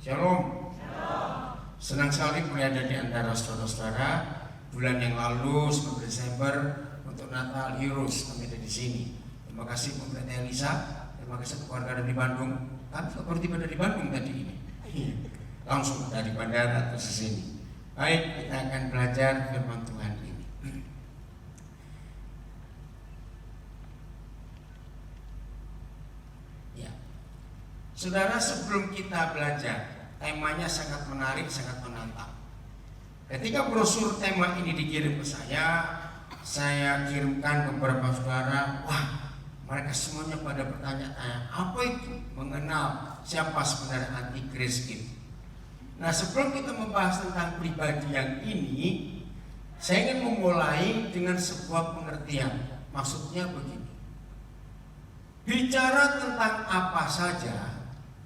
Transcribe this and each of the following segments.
Shalom. Senang sekali boleh ada di antara saudara-saudara. Bulan yang lalu, 9 Desember untuk Natal Heroes kami ada di sini. Terima kasih pemerintah Elisa. Terima kasih keluarga dari Bandung. Kan baru tiba dari Bandung tadi ini. Langsung dari bandara terus ke sini. Baik, kita akan belajar firman Tuhan ini. Ya, saudara, sebelum kita belajar, temanya sangat menarik, sangat menantang. Ketika brosur tema ini dikirim ke saya kirimkan beberapa saudara. Wah, mereka semuanya pada bertanya-tanya, apa itu mengenal siapa sebenarnya antikris itu. Nah, sebelum kita membahas tentang pribadi yang ini, saya ingin memulai dengan sebuah pengertian. Maksudnya begini, bicara tentang apa saja,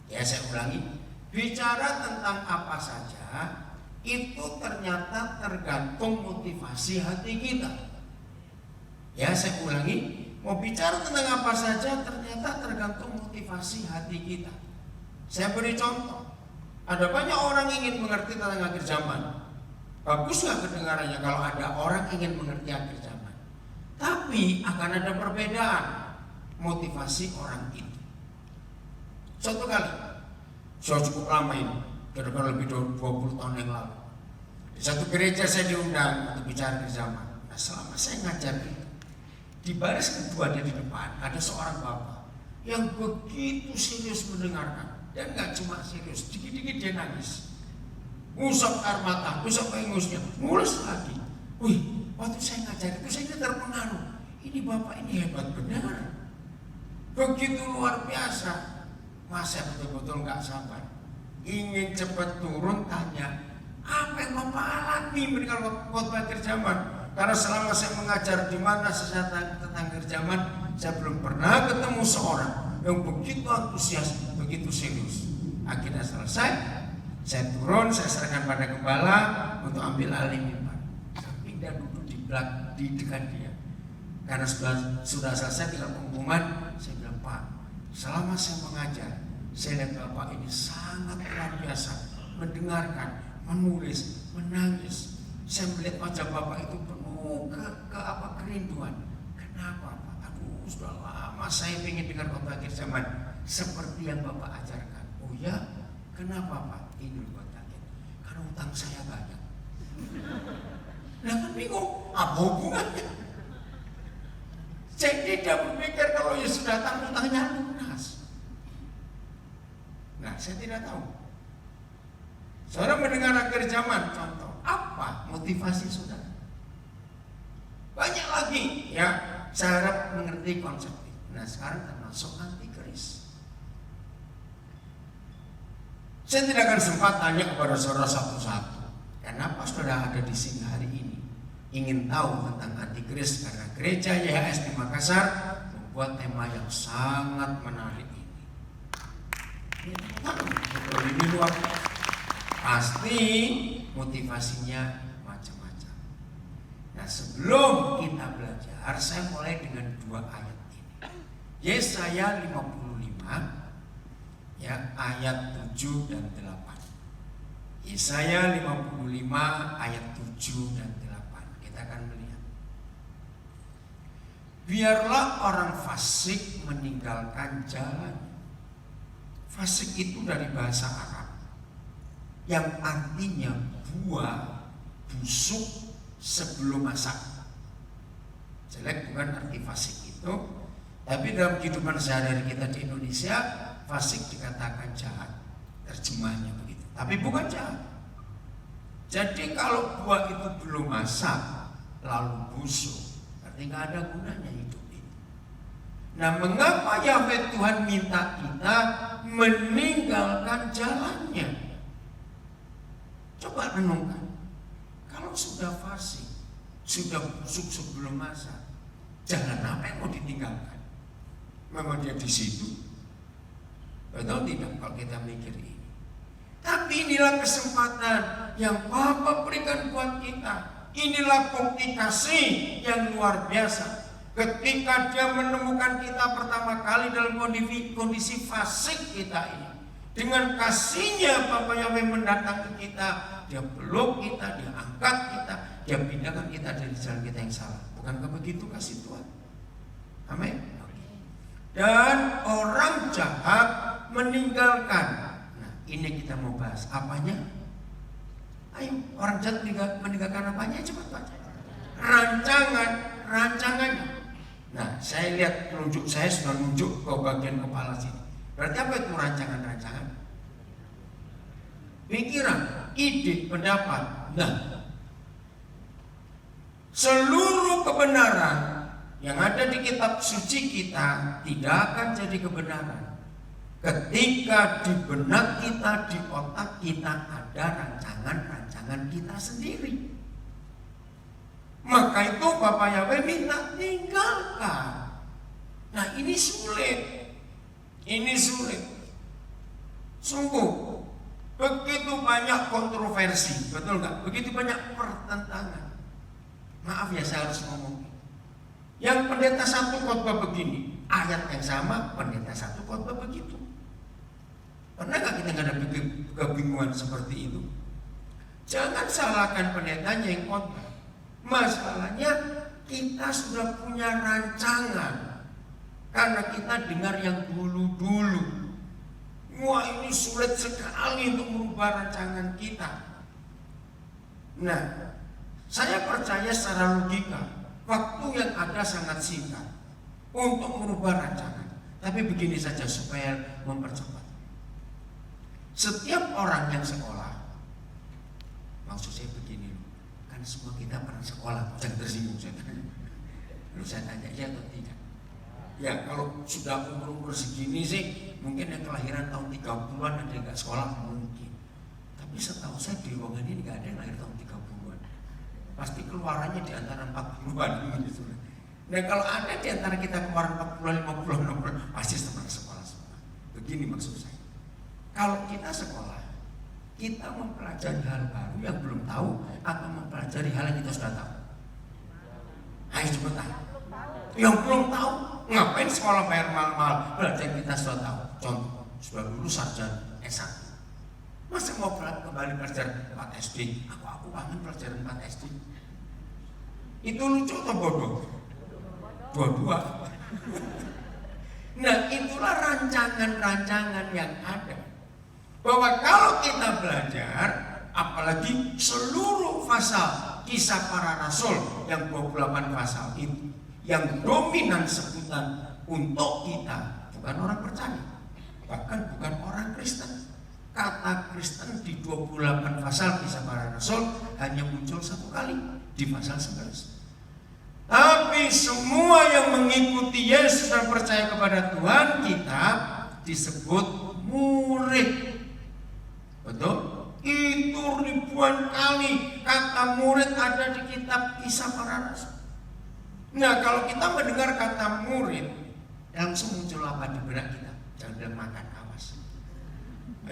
ya saya ulangi, bicara tentang apa saja itu ternyata tergantung motivasi hati kita. Ya, saya ulangi, mau bicara tentang apa saja ternyata tergantung motivasi hati kita. Saya beri contoh. Ada banyak orang ingin mengerti tentang akhir zaman. Baguslah kedengarannya kalau ada orang ingin mengerti akhir zaman. Tapi akan ada perbedaan motivasi orang itu. Suatu kali, sudah cukup lama ini, kira-kira lebih 20 tahun yang lalu, di satu gereja saya diundang untuk bicara akhir zaman. Nah, selama saya ngajar itu, di baris kedua dia di depan ada seorang bapak yang begitu serius mendengarkan. Dan gak cuma serius, dikit-dikit dia nangis, ngusap air mata, ngusap pengusnya, mulus lagi. Wih, waktu saya ngajar itu saya terpengaruh. Ini bapak ini hebat benar, begitu luar biasa. Masa betul-betul gak sabar, ingin cepat turun, tanya apa yang bapak alami mendengar khotbah akhir zaman. Karena selama saya mengajar di mana tentang akhir zaman, saya belum pernah ketemu seorang yang begitu antusias, begitu serius. Akhirnya selesai, saya turun, saya serahkan pada gembala untuk ambil alih mimbar. Saya pindah duduk di dekat dia. Karena sudah selesai tinggal pengumuman, saya bilang, Pak, selama saya mengajar, saya lihat bapak ini sangat luar biasa, mendengarkan, menulis, menangis. Saya melihat wajah bapak itu penuh kerinduan. Kenapa, Pak? Aduh, sudah lama saya ingin dengar khotbah akhir zaman seperti yang bapak ajarkan. Oh ya, kenapa, Pak? Ini buat kaget, karena utang saya banyak. Nah, kan bingung, apa hubungannya? Jadi dia berpikir kalau ya sudah utangnya lunas. Nah, saya tidak tahu. Saudara mendengar akhir zaman, contoh apa motivasi saudara? Banyak lagi ya, saya harap mengerti konsep ini. Nah, sekarang termasuk antikris. Saya tidak akan sempat tanya kepada saudara satu-satu. Kenapa saudara ada di sini hari ini? Ingin tahu tentang antikris karena gereja YHS di Makassar membuat tema yang sangat menarik ini. Ini luar pasti motivasinya macam-macam. Nah, sebelum kita belajar, saya mulai dengan 2 ayat ini. Yesaya 55 ya, ayat 7 dan 8. Yesaya 55 ayat 7 dan 8. Kita akan melihat. Biarlah orang fasik meninggalkan jalan. Fasik itu dari bahasa Arab yang artinya buah, busuk sebelum masak. Jelek bukan arti fasik itu, tapi dalam kehidupan sehari-hari kita di Indonesia, fasik dikatakan jahat, terjemahnya begitu. Tapi bukan jahat. Jadi kalau buah itu belum masak, lalu busuk, berarti nggak ada gunanya hidup itu. Nah, mengapa Yahweh Tuhan minta kita meninggalkan jalannya? Coba renungkan. Kalau sudah fasik, sudah busuk sebelum masak, jalan apa yang mau ditinggalkan? Memang dia di situ? Betul tidak kalau kita mikir ini? Tapi inilah kesempatan yang Bapa berikan buat kita. Inilah bukti kasih yang luar biasa. Ketika dia menemukan kita pertama kali dalam kondisi fasik kita ini, Dengan kasihnya Bapa Yahweh mendatangi kita, dia peluk kita, dia angkat kita, dia pindahkan kita dari jalan kita yang salah. Bukankah begitu kasih Tuhan? Amin. Dan orang jahat meninggalkan. Nah, ini kita mau bahas apanya? Ayo, orang jahat meninggalkan apanya? Cepat baca. Rancangannya. Nah, saya lihat telunjuk saya sudah menunjuk ke bagian kepala sini. Berarti apa itu rancangan? Pikiran, ide, pendapat. Nah, seluruh kebenaran yang ada di kitab suci kita tidak akan jadi kebenaran ketika di benak kita, di otak kita ada rancangan kita sendiri. Maka itu Bapak Yahweh minta tinggalkan. Nah, ini sulit. Sungguh begitu banyak kontroversi, betul nggak? Begitu banyak pertentangan. Maaf ya, saya harus ngomong. Yang pendeta satu khotbah begini, ayat yang sama, pendeta satu khotbah begitu. Pernah nggak kita menghadapi kebingungan seperti itu? Jangan salahkan pendetanya yang khotbah. Masalahnya kita sudah punya rancangan. Karena kita dengar yang dulu-dulu. Wah, ini sulit sekali untuk merubah rancangan kita. Nah, saya percaya secara logika waktu yang ada sangat singkat untuk merubah rancangan. Tapi begini saja supaya mempercepat. Setiap orang yang sekolah, maksud saya begini, kan semua kita pernah sekolah, jangan tersinggung saya. Lalu saya tanya, ya atau tidak? Ya, kalau sudah umur segini sih, mungkin yang kelahiran tahun 30-an ada yang gak sekolah mungkin. Tapi setahu saya di ruangan ini gak ada yang lahir tahun 30-an. Pasti keluarannya di antara 40-an gitu. Nah, kalau ada di antara kita keluaran 40-an, 50-an, 60-an, pasti pernah sekolah semua. Begini maksud saya. Kalau kita sekolah, kita mempelajari hal baru yang belum tahu atau mempelajari hal yang kita sudah tahu. Ayo cepetan. Yang belum tahu, ngapain sekolah bayar mahal-mahal? Belajar kita sudah tahu. Contoh, sudah lulus sarjana S1. Masa mau kembali belajar 4 SD? Aku kangen pelajaran 4 SD. Itu lucu atau bodoh? Dua-dua. Nah, itulah rancangan-rancangan yang ada. Bahwa kalau kita belajar, apalagi seluruh pasal Kisah Para Rasul yang 28 pasal itu, yang dominan sebutan untuk kita bukan orang percaya, bahkan bukan orang Kristen. Kata Kristen di 28 pasal Kisah Para Rasul hanya muncul satu kali di pasal 11. Tapi semua yang mengikuti Yesus dan percaya kepada Tuhan kita disebut murid. Betul? Itu ribuan kali kata murid ada di kitab Kisah Para Rasul. Nah, kalau kita mendengar kata murid, langsung muncul apa di benak kita? Jangan bilang makan, awas.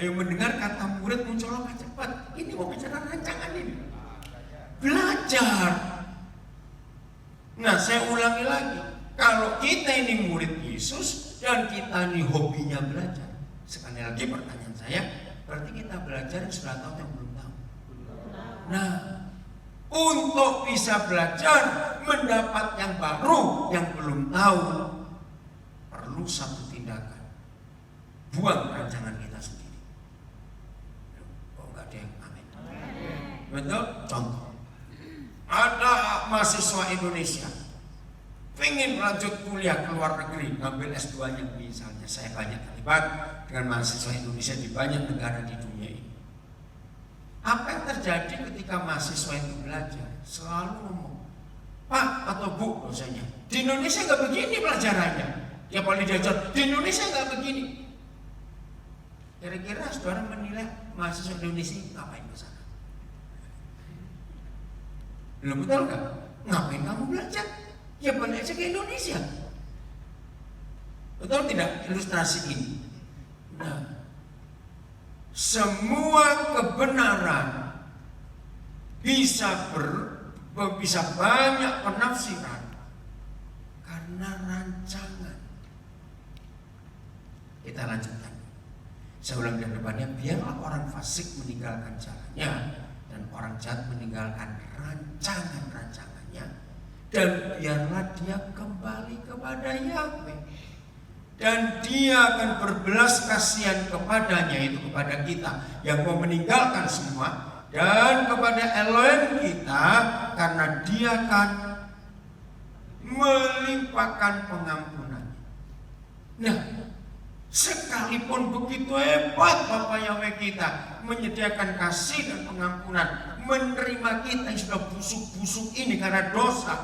Ayo, mendengar kata murid muncul apa? Cepat. Ini mau bicara rancangan ini. Belajar. Nah, saya ulangi lagi. Kalau kita ini murid Yesus dan kita ini hobinya belajar. Sekali lagi pertanyaan saya, berarti kita belajar yang sudah tahu yang belum tahu. Nah, untuk bisa belajar mendapat yang baru yang belum tahu, perlu satu tindakan. Buang rancangan kita sendiri. Oh, enggak ada yang amin. Betul? Contoh, ada mahasiswa Indonesia pengen lanjut kuliah ke luar negeri, ngambil S2-nya misalnya. Saya banyak terlibat dengan mahasiswa Indonesia di banyak negara di dunia ini. Apa yang terjadi ketika mahasiswa itu belajar? Selalu ngomong, Pak atau Bu dosennya, di Indonesia nggak begini pelajarannya. Ya paling diajar, di Indonesia nggak begini. Kira-kira saudara menilai mahasiswa Indonesia ngapain ke sana? Belum betul nggak? Ngapain kamu belajar? Ya balik aja ke Indonesia. Betul tidak ilustrasi ini? Nah, semua kebenaran bisa banyak penafsiran karena rancangan. Kita lanjutkan. Saya ulang dari depannya, biarlah orang fasik meninggalkan jalannya dan orang jahat meninggalkan rancangan-rancangannya, dan biarlah dia kembali kepada Yahweh, dan dia akan berbelas kasihan kepadanya, itu kepada kita yang mau meninggalkan semua, dan kepada Elohim kita, karena dia akan melimpahkan pengampunan. Nah, sekalipun begitu hebat Bapa Yahweh kita menyediakan kasih dan pengampunan, menerima kita yang sudah busuk-busuk ini karena dosa,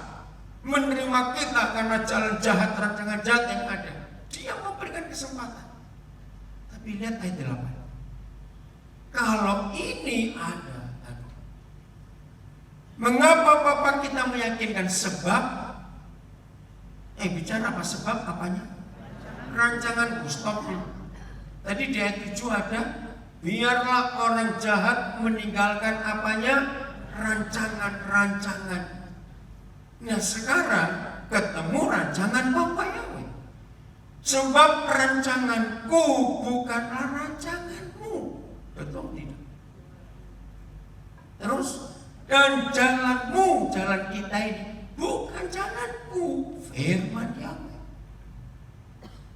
menerima kita karena jalan jahat, rancangan jahat yang ada, dia memberikan kesempatan. Tapi lihat ayat 8. Kalau ini ada, mengapa Bapak kita meyakinkan? Sebab bicara apa? Sebab apanya? Rancangan stop. Tadi di ayat 7 ada, biarlah orang jahat meninggalkan apanya? Rancangan-rancangan. Nah sekarang ketemu rancangan Bapak Yahweh. Sebab rancanganku bukanlah rancanganmu. Betul tidak? Terus, dan jalanmu, jalan kita ini bukan jalanku. Firman Yahweh.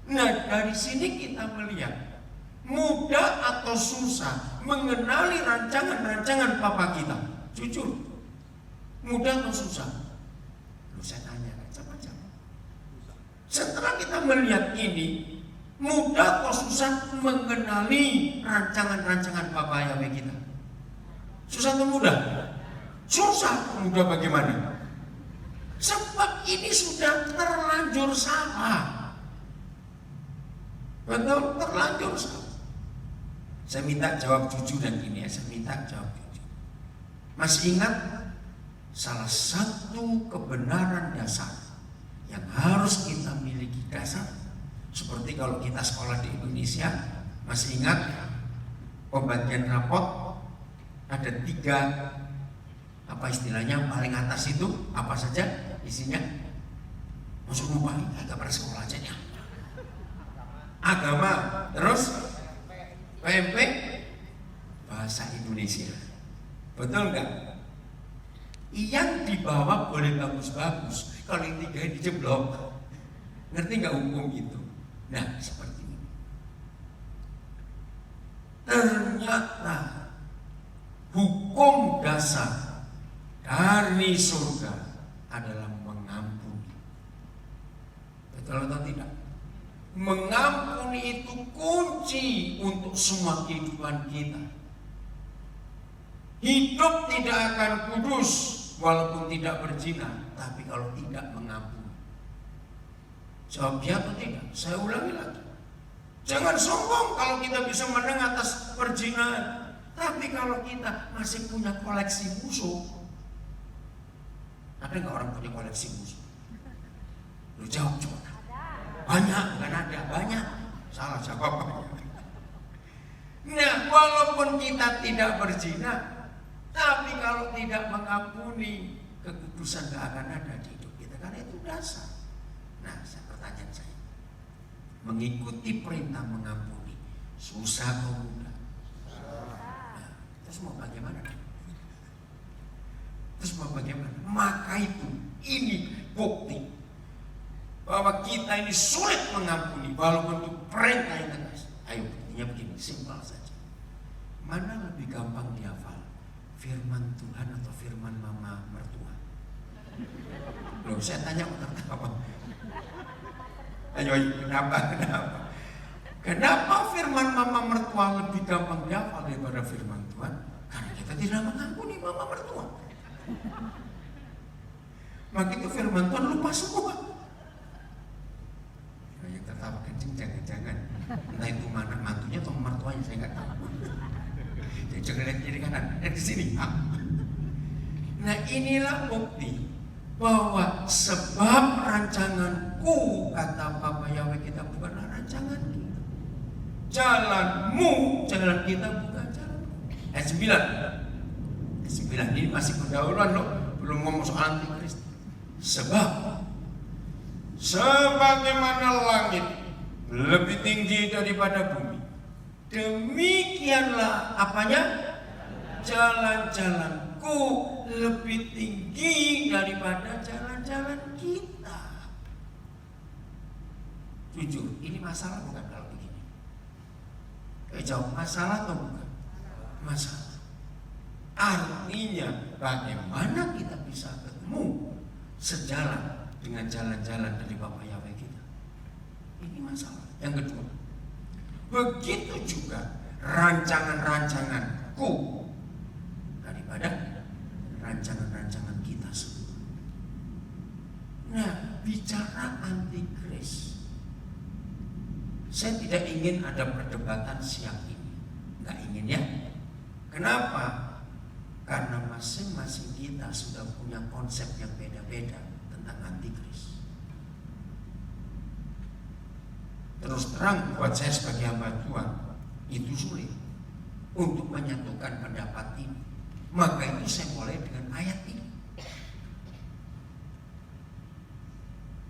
Nah dari sini kita melihat mudah atau susah mengenali rancangan-rancangan Papa kita. Jujur, mudah atau susah? Lalu saya tanya, coba-coba. Setelah kita melihat ini, mudah atau susah mengenali rancangan-rancangan Papa Yahweh kita? Susah atau mudah? Susah. Mudah bagaimana? Sebab ini sudah terlanjur salah. Betul, terlanjur salah. Saya minta jawab jujur dan gini ya, saya minta jawab jujur. Masih ingat salah satu kebenaran dasar yang harus kita miliki dasar? Seperti kalau kita sekolah di Indonesia, masih ingat pembagian rapot ada 3, apa istilahnya, paling atas itu apa saja isinya? Masuk lupa, agak pada sekolah aja ya. Agama, terus PMP, bahasa Indonesia. Betul nggak? Yang dibawa boleh bagus-bagus, kalau yang 3 dijeblok. Ngerti nggak hukum itu? Nah seperti ini. Ternyata hukum dasar dari surga adalah mengampuni. Betul atau tidak? Mengampuni itu kunci untuk semua kehidupan kita. Hidup tidak akan kudus walaupun tidak berzina, tapi kalau tidak mengampuni. Jawab ya atau tidak? Saya ulangi lagi. Jangan sombong kalau kita bisa menang atas perzinahan, tapi kalau kita masih punya koleksi musuh. Ada nggak orang punya koleksi musuh? Lu jawab coba. Banyak, bukan ada, banyak. Salah jawabannya. Nah, walaupun kita tidak berzina, tapi kalau tidak mengampuni, kekudusan gak akan ada di hidup kita, karena itu dasar. Nah, pertanyaan saya, mengikuti perintah mengampuni susah atau mudah? Nah, terus mau bagaimana? Maka itu, ini bukti bahwa kita ini sulit mengampuni walaupun itu perintah yang tegas. Ayo, buktinya begini, simpel saja. Mana lebih gampang dihafal? Firman Tuhan atau firman mama mertua? Loh, saya tanya apa? Ayo, kenapa? Kenapa firman mama mertua lebih gampang dihafal daripada firman Tuhan? Karena kita tidak mengampuni mama mertua. Maka itu firman Tuhan lupa semua. Yang tertawa kencing jangan-jangan entah itu mana mantunya atau mertuanya, saya nggak tahu. Jadi jangan lihat kiri kanan, lihat di sini. Nah inilah bukti bahwa sebab rancanganku, kata Bapa Yahweh kita, bukanlah rancangan kita. Jalanmu, jalan kita bukan jalanmu. Ayat 9 ini masih pendahuluan loh, belum ngomong soal antikristus. Sebab sebagaimana langit lebih tinggi daripada bumi, demikianlah apanya? Jalan-jalanku lebih tinggi daripada jalan-jalan kita. Jujur, ini masalah bukan kalau begini? Jawab, masalah atau bukan? Masalah. Artinya bagaimana kita bisa ketemu sejalan dengan jalan-jalan dari Bapak Yahweh kita? Ini masalah. Yang kedua, begitu juga rancangan-rancanganku daripada rancangan-rancangan kita semua. Nah, bicara antikris, saya tidak ingin ada perdebatan siang ini. Nggak ingin ya. Kenapa? Karena masing-masing kita sudah punya konsep yang beda-beda tentang antikris. Terus terang buat saya sebagai hamba Tuhan, itu sulit untuk menyatukan pendapat ini. Maka itu saya mulai dengan ayat ini.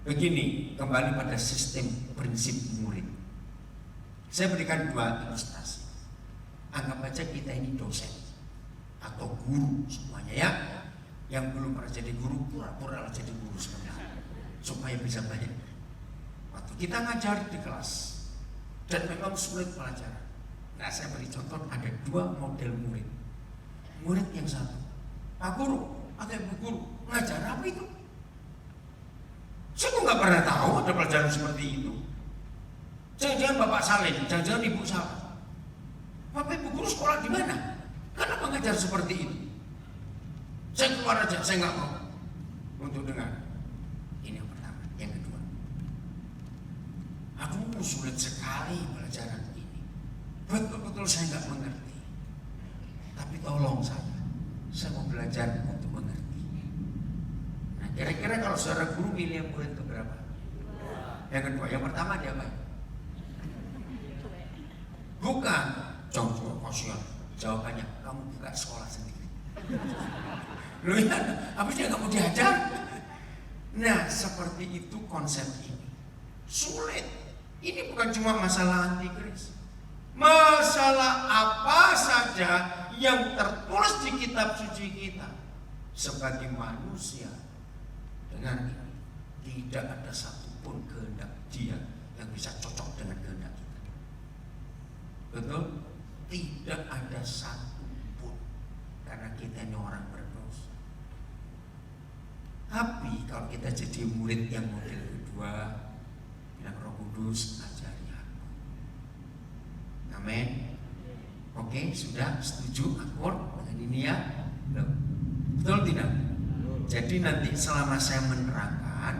Begini, kembali pada sistem prinsip murid. Saya berikan dua ilustrasi. Anggap aja kita ini dosen atau guru semuanya ya. Yang belum pernah jadi guru, pura-pura jadi guru sebenarnya supaya bisa banyak. Waktu kita ngajar di kelas dan memang sulit pelajaran. Nah, saya beri contoh, ada dua model murid. Murid yang satu, Pak Guru atau Ibu Guru, ngajar apa itu? Saya kok nggak pernah tahu ada pelajaran seperti itu. Jangan-jangan Bapak Saleh, jangan-jangan Ibu Saleh. Bapak Ibu Guru sekolah di mana? Kenapa ngajar seperti itu? Saya keluar aja, saya nggak mau untuk dengar. Ini yang pertama. Yang kedua, aduh sulit sekali pelajaran ini. Betul-betul saya nggak mengerti. Tapi tolong saya mau belajar untuk mengerti. Nah, kira-kira kalau saudara guru milih yang murid itu berapa? Yang kedua, yang pertama dia apa? Bukan. Jauh kasihan. Jawabannya, kamu buka sekolah sendiri. Loh ya, habisnya kamu diajar. Nah, seperti itu konsep ini. Sulit. Ini bukan cuma masalah antikris. Masalah apa saja yang tertulis di kitab suci kita sebagai manusia, dengan ini tidak ada satupun kehendak Dia yang bisa cocok dengan kehendak kita. Betul? Tidak ada satupun, karena kita ini orang berdosa. Tapi kalau kita jadi murid yang model kedua, bilang Roh Kudus ajari aku. Amin. Oke, sudah setuju akur dengan ini ya? Betul tidak? Jadi nanti selama saya menerangkan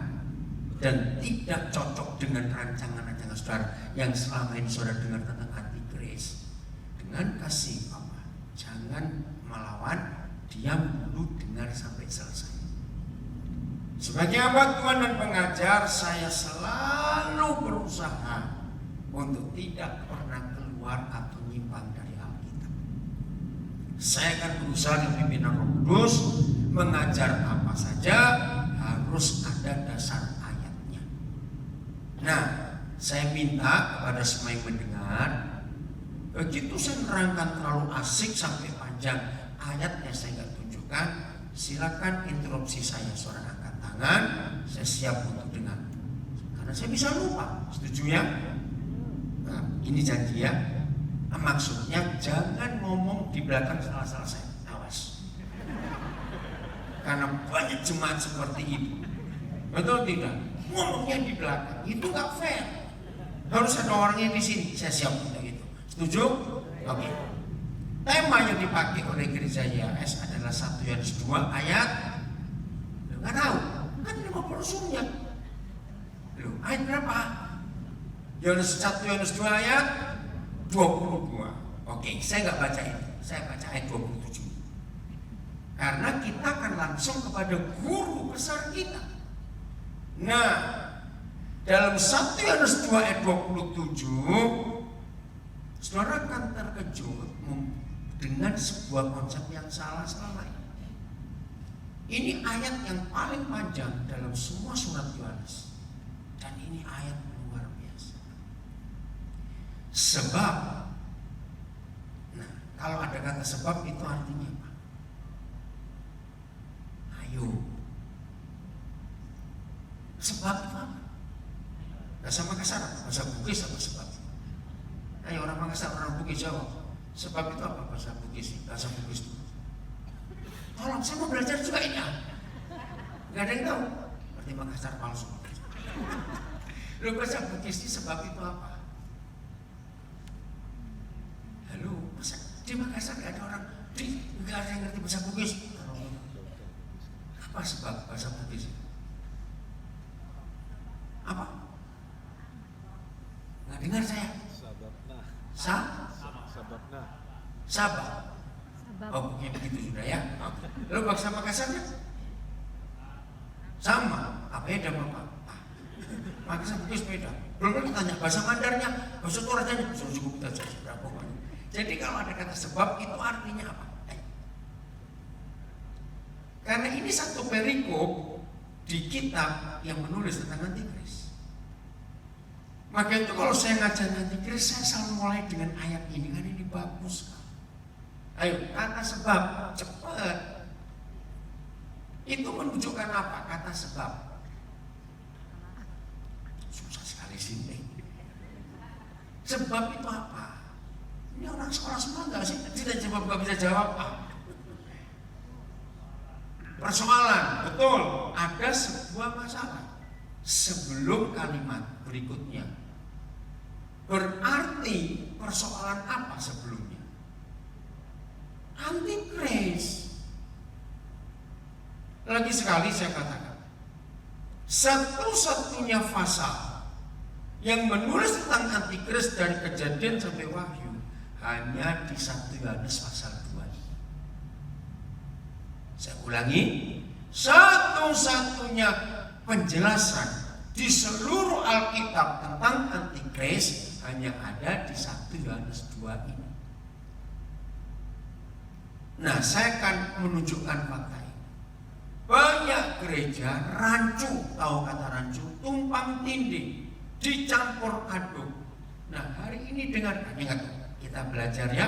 dan tidak cocok dengan rancangan-rancangan saudara yang selama ini saudara dengar tentang antikris, dengan kasih Allah, jangan melawan, diam dulu, dengar sampai selesai. Sebagai hamba Tuhan dan pengajar, saya selalu berusaha untuk tidak pernah keluar atau nyimpang dari Alkitab. Saya akan berusaha di pimpinan Roh Kudus mengajar apa saja harus ada dasar ayatnya. Nah, saya minta kepada semua yang mendengar, begitu saya menerangkan terlalu asik sampai panjang ayatnya saya nggak tunjukkan, silakan interupsi saya, saudara angkat tangan, saya siap untuk dengar. Karena saya bisa lupa, setuju ya? Nah, ini janji ya. Maksudnya jangan ngomong di belakang salah-salah saya, awas. Karena banyak jemaat seperti itu. Betul tidak? Ngomongnya di belakang, itu nggak fair. Harus ada orangnya di sini, saya siap untuk itu. Setuju? Oke. Tema yang dipakai oleh gereja YAS adalah 1 Yohanes 2 ayat. Lu nggak tahu? Kan 50 sunya. Lu ayat berapa? Yohanes 1 Yohanes 2 ayat 22. Oke, saya nggak baca itu. Saya baca ayat 27. Karena kita akan langsung kepada guru besar kita. Nah, dalam 1 Yohanes 2 ayat 27, saudara akan terkejut dengan sebuah konsep yang salah selama ini. Ini ayat yang paling panjang dalam semua surat Yohanes. Dan ini ayat luar biasa. Sebab Kalau ada kata sebab itu artinya apa? Ayo. Sebab itu apa? Bahasa Makassar, bahasa Bugis apa sebab? Ayo orang Makassar, orang Bugis jawab. Sebab itu apa bahasa Bugis? Bahasa Bugis itu. Tolong, saya mau belajar juga ini. Gak ada yang tahu. Berarti Makassar palsu. Lu bahasa Bugis ini sebab itu apa? Halo, masa di Makassar gak ada orang, gak ada yang ngerti bahasa Bugis? Apa sebab bahasa Bugis? Apa? Nggak dengar saya. Sababna. Sabab. Oh, begitu sudah ya. Lalu bahasa Makassarnya? Sama. Apa beda Bapak? Makassar Bugis beda. Belum tanya bahasa Mandarnya, bahasa Torajannya, cukup kita sudah pokoknya. Jadi kalau ada kata sebab itu artinya apa? Karena ini satu perikop di kitab yang menulis tentang antikris. Maka itu kalau saya ngajar antikris, saya selalu mulai dengan ayat ini, kan ini bagus. Ayo, kata sebab, cepat. Itu menunjukkan apa? Kata sebab. Susah sekali sini. Sebab itu apa? Ini orang sekolah semua enggak sih? Tidak jawab, enggak bisa jawab. Persoalan, betul. Ada sebuah masalah sebelum kalimat berikutnya. Berarti persoalan apa sebelumnya? Antikris. Lagi sekali saya katakan, satu-satunya pasal yang menulis tentang antikris dari Kejadian sampai Wahyu hanya di 1 Yohanes pasal 2. Saya ulangi, satu-satunya penjelasan di seluruh Alkitab tentang antikris hanya ada di 1 Yohanes 2 ini. Nah, saya akan menunjukkan fakta ini. Banyak gereja rancu, tahu kata rancu, tumpang tindih, dicampur aduk. Nah, hari ini dengarkan, ingat, kita belajar ya,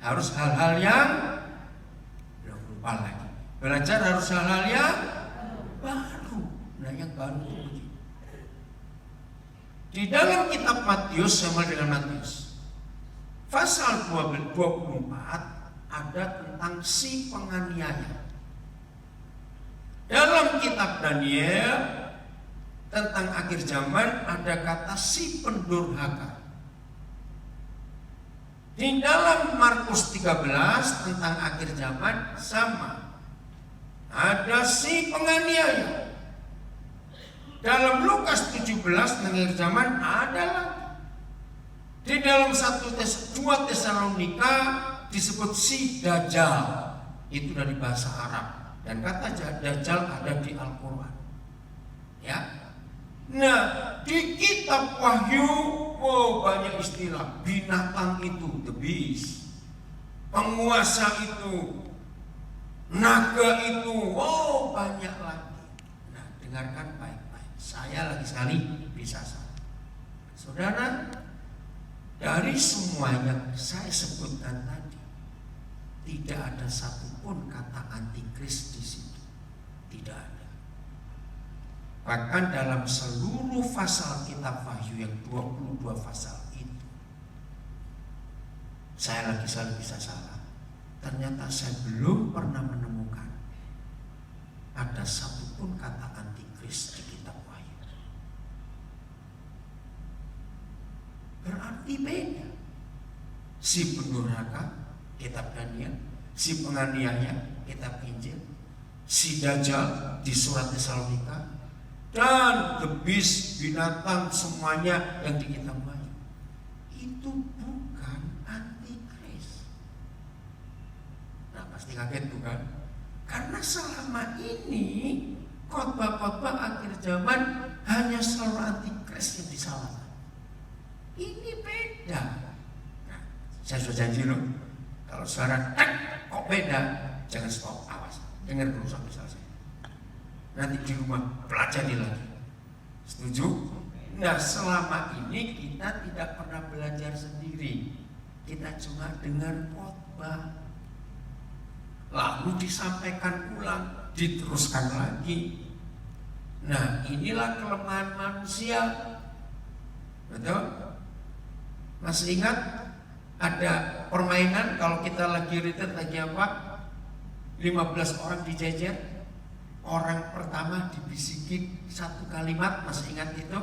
harus hal-hal yang belum lupa lagi. Belajar harus hal-hal yang baru. Nah, yang baru itu di dalam kitab Matius, sama dengan Matius pasal 24 ada tentang si penganiaya. Dalam kitab Daniel tentang akhir zaman ada kata si pendurhaka. Di dalam Markus 13 tentang akhir zaman sama, ada si penganiaya. Dalam Lukas 17 akhir zaman ada lagi. Di dalam 2 Tesalonika disebut si Dajjal. Itu dari bahasa Arab. Dan kata Dajjal ada di Al-Quran. Ya. Nah, di kitab Wahyu, banyak istilah. Binatang itu, the beast. Penguasa itu, naga itu, banyak lagi. Nah, dengarkan baik-baik. Saya lagi sekali bisa salah. Saudara, dari semua yang saya sebutkan tadi, tidak ada satupun kata antikris di situ. Tidak ada. Bahkan dalam seluruh pasal kitab Wahyu yang 22 pasal itu, saya lagi sekali bisa salah. Ternyata saya belum pernah menemukan ada satupun kata antikris di kitab Wahyu. Berarti beda. Si pendurhaka, kitab Daniel. Si penganiaya, kitab Injil. Si Dajjal di surat Tesalonika. Dan the beast, binatang, semuanya yang di kitab Wahyu. Itu bukan antikris. Nah, pasti kaget bukan? Karena selama ini khotbah-khotbah akhir zaman hanya selalu antikris yang disalahkan. Ini beda. Nah, saya sudah janji loh, kalau suara kok beda, jangan stop, awas, dengar dulu sampai selesai. Nanti di rumah pelajari lagi. Setuju? Nah, selama ini kita tidak pernah belajar sendiri. Kita cuma dengar khotbah. khotbah, lalu disampaikan ulang, diteruskan lagi. Nah, inilah kelemahan manusia. Betul? Masih ingat ada permainan kalau kita lagi retret lagi apa? 15 orang dijejer. Orang pertama dibisikin satu kalimat, masih ingat itu?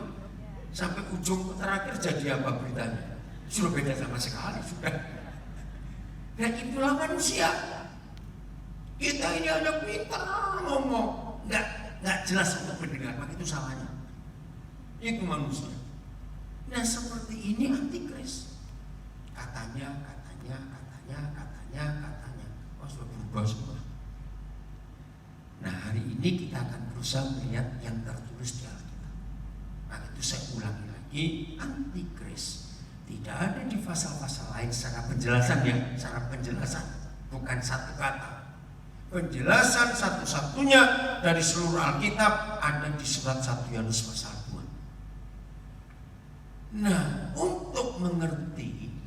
Sampai ujung terakhir jadi apa beritanya? Sudah beda sama sekali sudah. Dan itulah manusia. Kita ini hanya pintar ngomong, nggak jelas untuk mendengar, maka itu salahnya. Itu manusia. Nah seperti ini antikris. Katanya. Oh sudah berubah semua. Nah hari ini kita akan berusaha melihat yang tertulis di Alkitab. Nah itu saya ulangi lagi, antikris tidak ada di pasal-pasal lain secara penjelasan ya, secara penjelasan bukan satu kata. Penjelasan satu-satunya dari seluruh Alkitab ada di surat 1 Yohanes pasal 2. Nah untuk mengerti,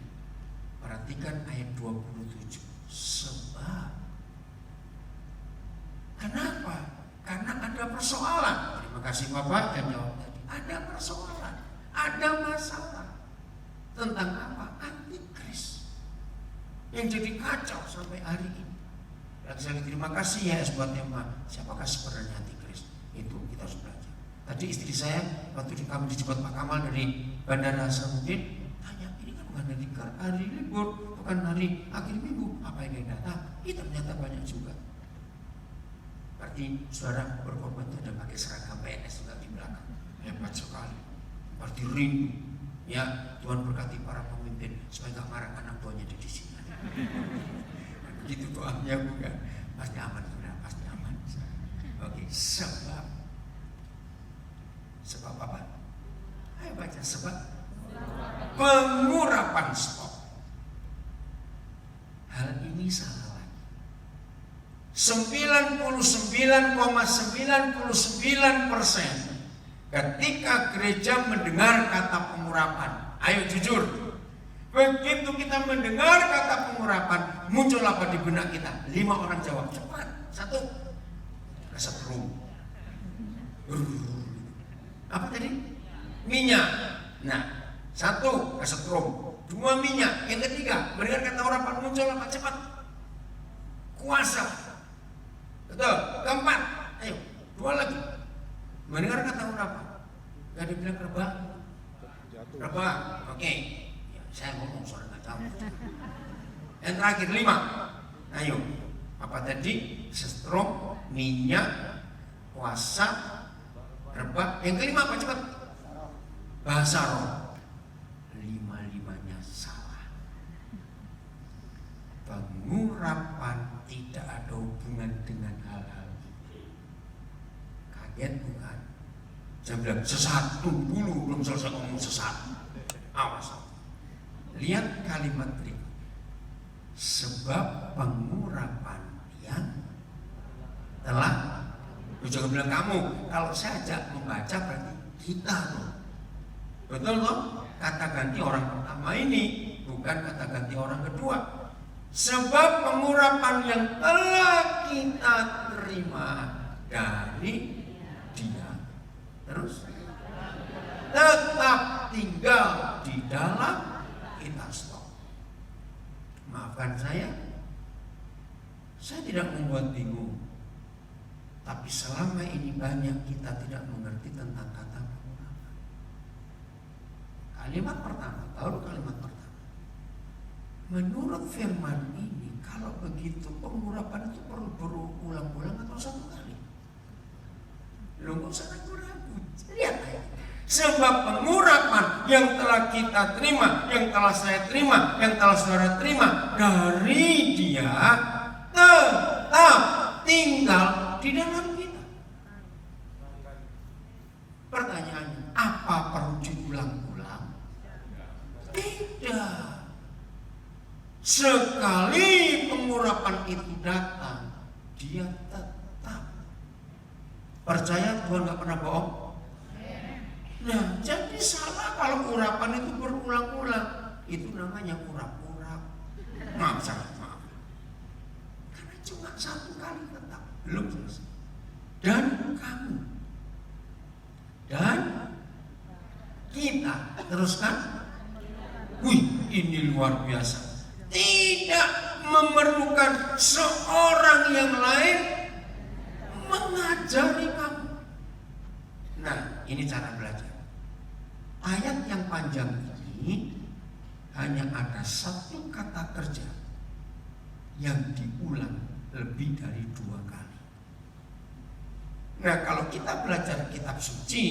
perhatikan ayat 27. Sebab kenapa? Karena ada persoalan. Terima kasih Bapak yang jawab tadi. Ada persoalan, ada masalah. Tentang apa? Antikris. Yang jadi kacau sampai hari ini. Dan saya terima kasih ya buat tema. Siapakah sebenarnya antikris? Itu kita harus belajar. Tadi istri saya waktu kami dijemput Pak Kamal dari Bandara Hasanuddin tanya, ini kan bukan hari libur, bukan hari akhir minggu, apa yang datang? Ternyata banyak juga. Berarti saudara berkorban itu ada pakai seragam PNS juga di belakang. Hebat sekali. Berarti rindu. Ya Tuhan berkati para pemimpin supaya gak marah anak buahnya di sini. Begitu doanya bukan? Pasti aman sudah, pasti aman. Oke, sebab apa? Ayo baca sebab pengurapan stok. Hal ini salah. 99,99% ketika gereja mendengar kata pengurapan, ayo jujur, begitu kita mendengar kata pengurapan, muncul apa di benak kita? 5 orang jawab cepat. 1, kesetrum. Apa tadi? Minyak. Nah, 1 kesetrum, 2 minyak. Yang ketiga, mendengar kata urapan muncul apa? Cepat. Kuasa. Betul. Keempat, ayo 2 lagi. Mendengar kata urapan, gak dibilang rebah. Oke. Ya, saya ngomong soal gak tahu. Yang terakhir 5. Ayo. Apa tadi? Setrum, minyak, kuasa, rebah. Yang kelima apa cepat? Bahasa roh. 5-5-nya salah. Pengurapan tidak ada hubungan dengan hal-hal ini. Kaget bukan? Saya bilang sesat dulu, belum selesai ngomong sesat. Awas. Lihat kalimat berikut. Sebab pengurapan yang telah. Jangan bilang kamu. Kalau saya ajak membaca berarti kita loh. Betul loh? Kata ganti orang pertama ini bukan kata ganti orang kedua. Sebab pengurapan yang telah kita terima dari Dia terus tetap tinggal di dalam kita. Stop. Maafkan saya tidak membuat bingung. Tapi selama ini banyak kita tidak mengerti tentang kata pengurapan. Kalimat pertama, tahu kalimat pertama. Menurut firman ini, kalau begitu pengurapan itu perlu berulang-ulang atau satu kali? Lu gak usah ragu-ragu. Lihat aja. Sebab pengurapan yang telah kita terima, yang telah saya terima, yang telah saudara terima dari Dia tetap tinggal di dalam kita. Pertanyaannya, apa perlu diulang-ulang? Tidak. Sekali pengurapan itu datang, Dia tetap. Percaya Tuhan gak pernah bohong? Nah, jadi salah kalau urapan itu berulang-ulang. Itu namanya urap-urap. Maaf. cuma satu kali tetap, belum selesai. Dan kamu dan kita teruskan. Wih, ini luar biasa. Tidak memerlukan seorang yang lain mengajari kamu. Nah, ini cara belajar. Ayat yang panjang ini hanya ada satu kata kerja yang diulang lebih dari 2 kali. Nah, kalau kita belajar kitab suci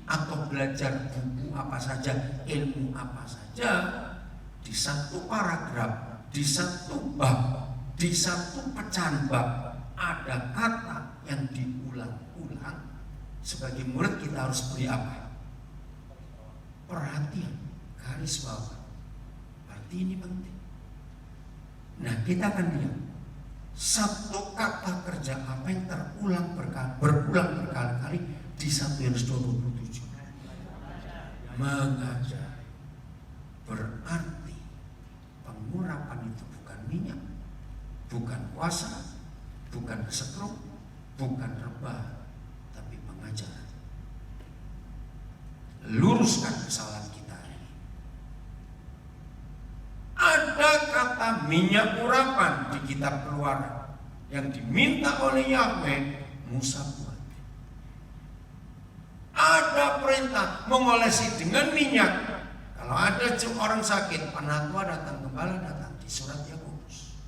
atau belajar buku apa saja, ilmu apa saja, di satu paragraf, di satu bab, di satu pecahan bab ada kata yang diulang-ulang. Sebagai murid kita harus beri apa? Perhatian, garis bawah. Berarti ini penting. Nah, kita akan lihat satu kata kerja apa yang terulang berulang berkali-kali di 1 Yohanes 2:27. Mengajar. Berarti pengurapan itu bukan minyak, bukan puasa, bukan kesetrum, bukan rebah, tapi pengajaran. Luruskan kesalahan kita ini. Ada kata minyak urapan di kitab Keluaran yang diminta oleh Yahweh Musa buat. Ada perintah mengolesi dengan minyak. Kalau ada orang sakit, penatua datang, gembala datang, di surat Yakobus.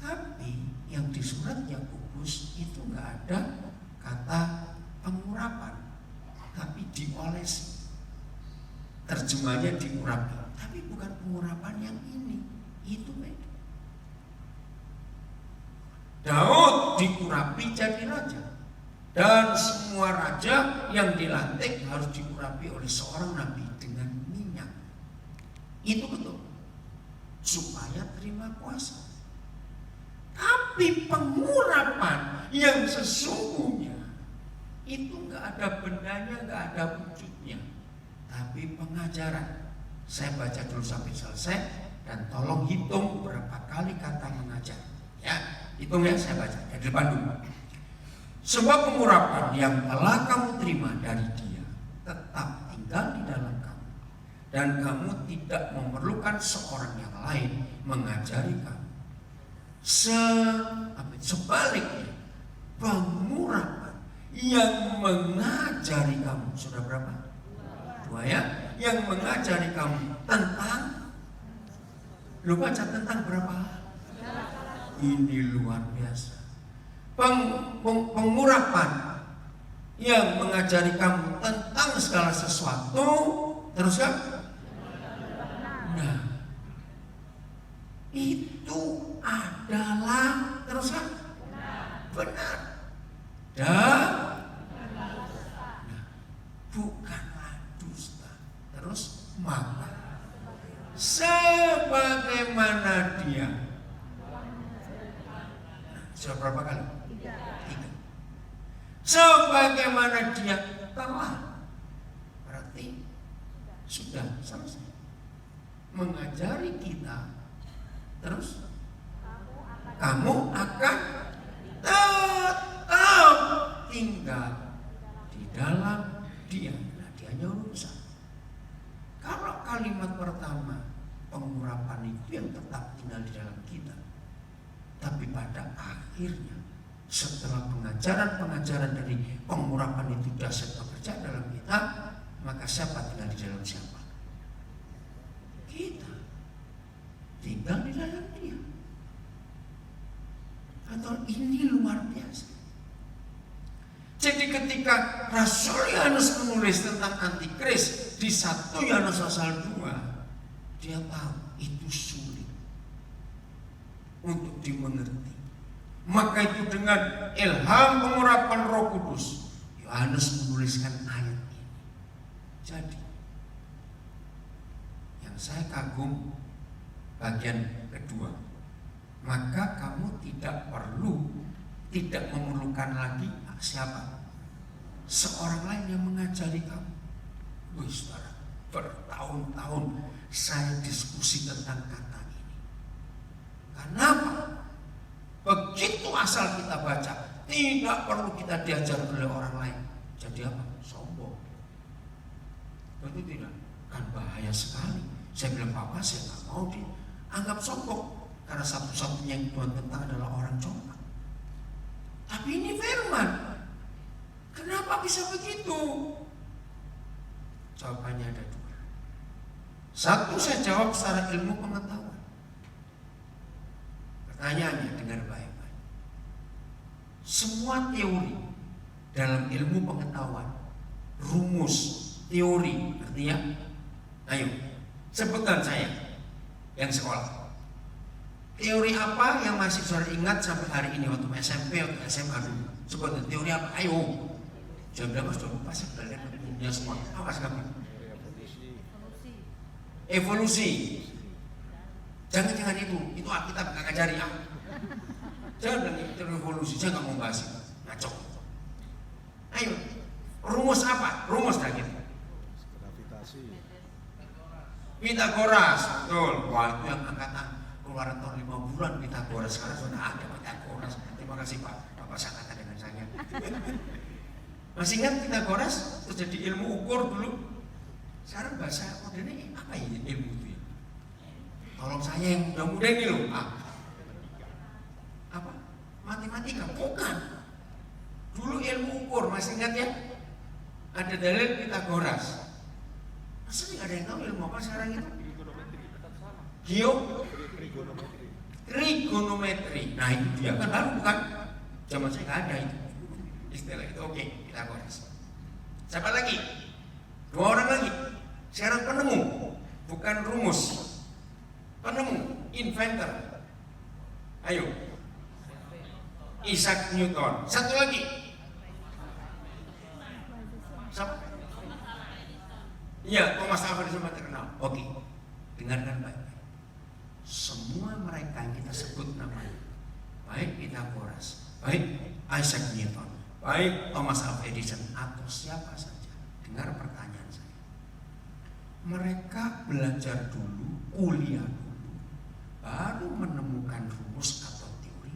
Tapi yang di surat Yakobus itu nggak ada kata pengurapan, tapi diolesi. Terjemahnya diurapi, tapi bukan pengurapan yang ini, itu beda. Daud diurapi jadi raja, dan semua raja yang dilantik harus diurapi oleh seorang nabi dengan minyak. Itu betul, supaya terima kuasa. Tapi pengurapan yang sesungguhnya itu nggak ada bendanya, nggak ada wujudnya, tapi pengajaran. Saya baca dulu sampai selesai dan tolong hitung berapa kali kata mengajar. Ya, hitung ya, saya baca dari depan dulu. Sebab pengurapan yang telah kamu terima dari Dia tetap tinggal di dalam kamu, dan kamu tidak memerlukan seorang yang lain mengajari kamu. Sebaliknya, pengurapan yang mengajari kamu, sudah berapa? 2 ya, yang mengajari kamu tentang, lu baca tentang berapa? Ini luar biasa. Pengurapan yang mengajari kamu tentang segala sesuatu, terus kan? Nah, itu adalah terus kan? Benar. Dan bukanlah dusta. Terus maka sebagaimana Dia. Sudah berapa kali? 3. Sebagaimana Dia telah, berarti sudah selesai mengajari kita. Terus kamu akan tetap tinggal di dalam Dia. Nah, Dianya urusan. Kalau kalimat pertama, pengurapan itu yang tetap tinggal di dalam kita, tapi pada akhirnya setelah pengajaran-pengajaran dari pengurapan itu dasar bekerja dalam kita, maka siapa tinggal di dalam siapa? Kita tinggal di dalam Dia. Atau ini luar biasa. Jadi ketika Rasul Yohanes menulis tentang antikris di 1 Yohanes pasal 2, dia tahu itu sulit untuk dimengerti. Maka itu dengan ilham pengurapan Roh Kudus, Yohanes menuliskan ayat ini. Jadi yang saya kagum bagian kedua, maka kamu tidak memerlukan lagi siapa? Seorang lain yang mengajari kamu. Wih, saudara, bertahun-tahun saya diskusi tentang kata ini. Kenapa? Begitu asal kita baca, tidak perlu kita diajar oleh orang lain. Jadi apa? Sombong. Betul tidak? Kan bahaya sekali. Saya bilang, Papa, saya nggak mau dianggap sombong, karena satu-satunya yang Tuhan tentang adalah orang comblang. Tapi ini firman. Kenapa bisa begitu? Jawabannya ada dua. Satu, saya jawab secara ilmu pengetahuan. Pertanyaannya, dengar baik-baik. Semua teori dalam ilmu pengetahuan, rumus, teori, artinya, ayo, sebutkan saya yang sekolah. Teori apa yang masih saudara ingat sampai hari ini waktu SMP atau SMA dulu? Sebutkan teori apa? Ayo. Jangan bilang sudah lupa, saya belajar punya semua. Apa kamu? Evolusi. Jangan itu kita nggak ngajari ya. Jangan bilang itu evolusi, saya nggak mau bahas itu. Ngaco. Ayo, rumus apa? Rumus lagi. Gravitasi. Pitagoras, betul. Wah, itu yang angkatan keluaran tahun 5 bulan Pitagoras. Sekarang sudah ada Pitagoras. Terima kasih Pak, Bapak sangat dengan saya. Masih ingat Pitagoras? Terus jadi ilmu ukur dulu. Sekarang bahasa modern ini apa ini ilmu itu ya? Tolong saya yang muda-muda ini loh. Apa? Matematika? Bukan. Dulu ilmu ukur, masih ingat ya? Ada dalil Pitagoras. Masa nggak ada yang tahu ilmu apa sekarang itu? Trigonometri. Nah itu dia kan baru, bukan? Zaman saya nggak ada itu istilah itu. Oke, Pitagoras. Siapa lagi? 2 orang lagi. Sekarang penemu, bukan rumus. Penemu, inventor. Ayo, Isaac Newton. Satu lagi. Siapa? Iya, Thomas Alva Edison terkenal. Oke, dengarkan baik. Semua mereka yang kita sebut namanya, baik Pitagoras, baik Isaac Newton, baik Thomas Alva Edison, atau siapa saja, dengar pertanyaan saya. Mereka belajar dulu, kuliah dulu, baru menemukan rumus atau teori,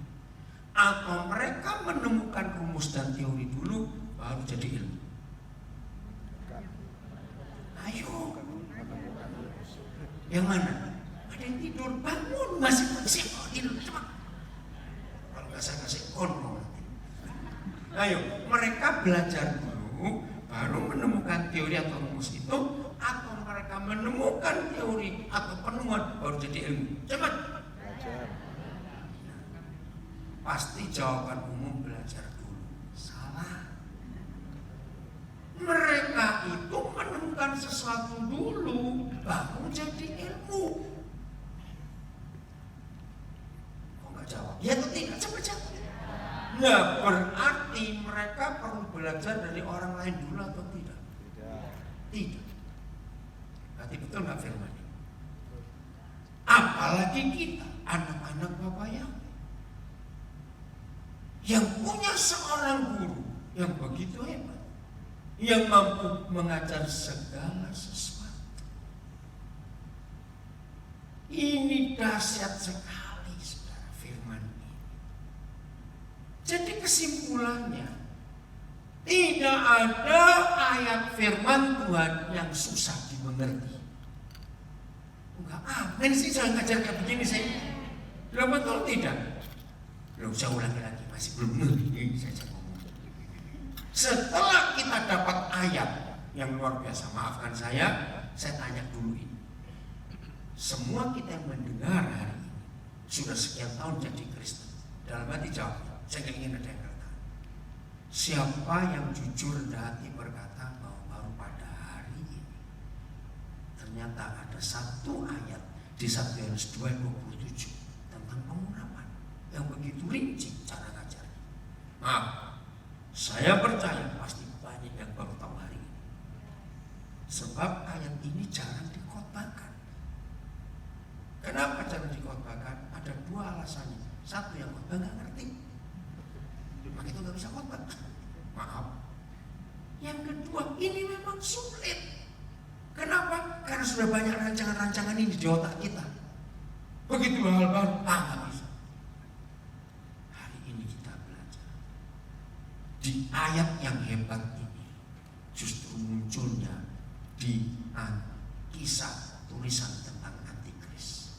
atau mereka menemukan rumus dan teori dulu, baru jadi ilmu. Ayo, yang mana? Ada yang tidur, bangun, masih tidur, cepat. Kalau nggak saya kasih kontrol. Ayo, mereka belajar dulu, baru menemukan teori atau rumus itu, atau mereka menemukan teori atau penemuan baru jadi ilmu. Cepat. Pasti jawaban umum belajar dulu. Salah. Mereka itu menemukan sesuatu dulu, baru jadi ilmu. Kok nggak jawab? Ya atau tidak? Cepat jawab. Nah, berarti mereka perlu belajar dari orang lain dulu atau tidak? Tidak. Berarti betul nggak firman ini? Apalagi kita, anak-anak Bapak yang punya seorang guru yang begitu hebat, yang mampu mengajar segala sesuatu. Ini dahsyat sekali, saudara, firman ini. Jadi kesimpulannya, tidak ada ayat firman Tuhan yang susah dimengerti. Enggak, amin sih saya ngajar kayak begini saya. Belum betul tidak? Belum, saya ulangi lagi, masih belum ngerti saya ngomong. Setelah kita dapat ayat yang luar biasa, maafkan saya tanya dulu ini. Semua kita yang mendengar hari ini sudah sekian tahun jadi Kristen. Dalam hati jawab, saya ingin ada yang kata, siapa yang jujur hati berkata bahwa baru pada hari ini ternyata ada satu ayat di 1 Yohanes 2:27 tentang pengurapan yang begitu rinci cara ngajarnya. Maaf, saya percaya pasti banyak yang baru tahu hari ini. Sebab ayat ini jarang dikhotbahkan. Kenapa jarang dikhotbahkan? Ada 2 alasannya. Satu, yang khotbah nggak ngerti, maka itu nggak bisa khotbah. Maaf. Yang kedua, ini memang sulit. Kenapa? Karena sudah banyak rancangan-rancangan ini di otak kita. Begitu hal baru, nggak bisa. di ayat yang hebat ini justru munculnya di kisah tulisan tentang antikris.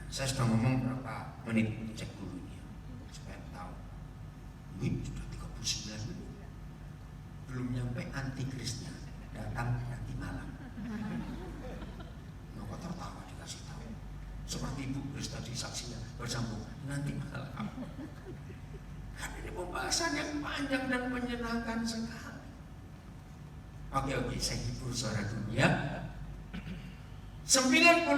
Saya sudah ngomong berapa menit, cek dulu ya supaya tahu. Ini sudah 39 menit. Belum nyampe antikrisnya, datang nanti malam. Nggak tertawa dikasih tahu. Seperti Ibu Kris tadi saksinya bersambung nanti malam. Kan ini pembahasan yang panjang dan menyenangkan sekali. Oke, saya hibur suara dulu ya. 90%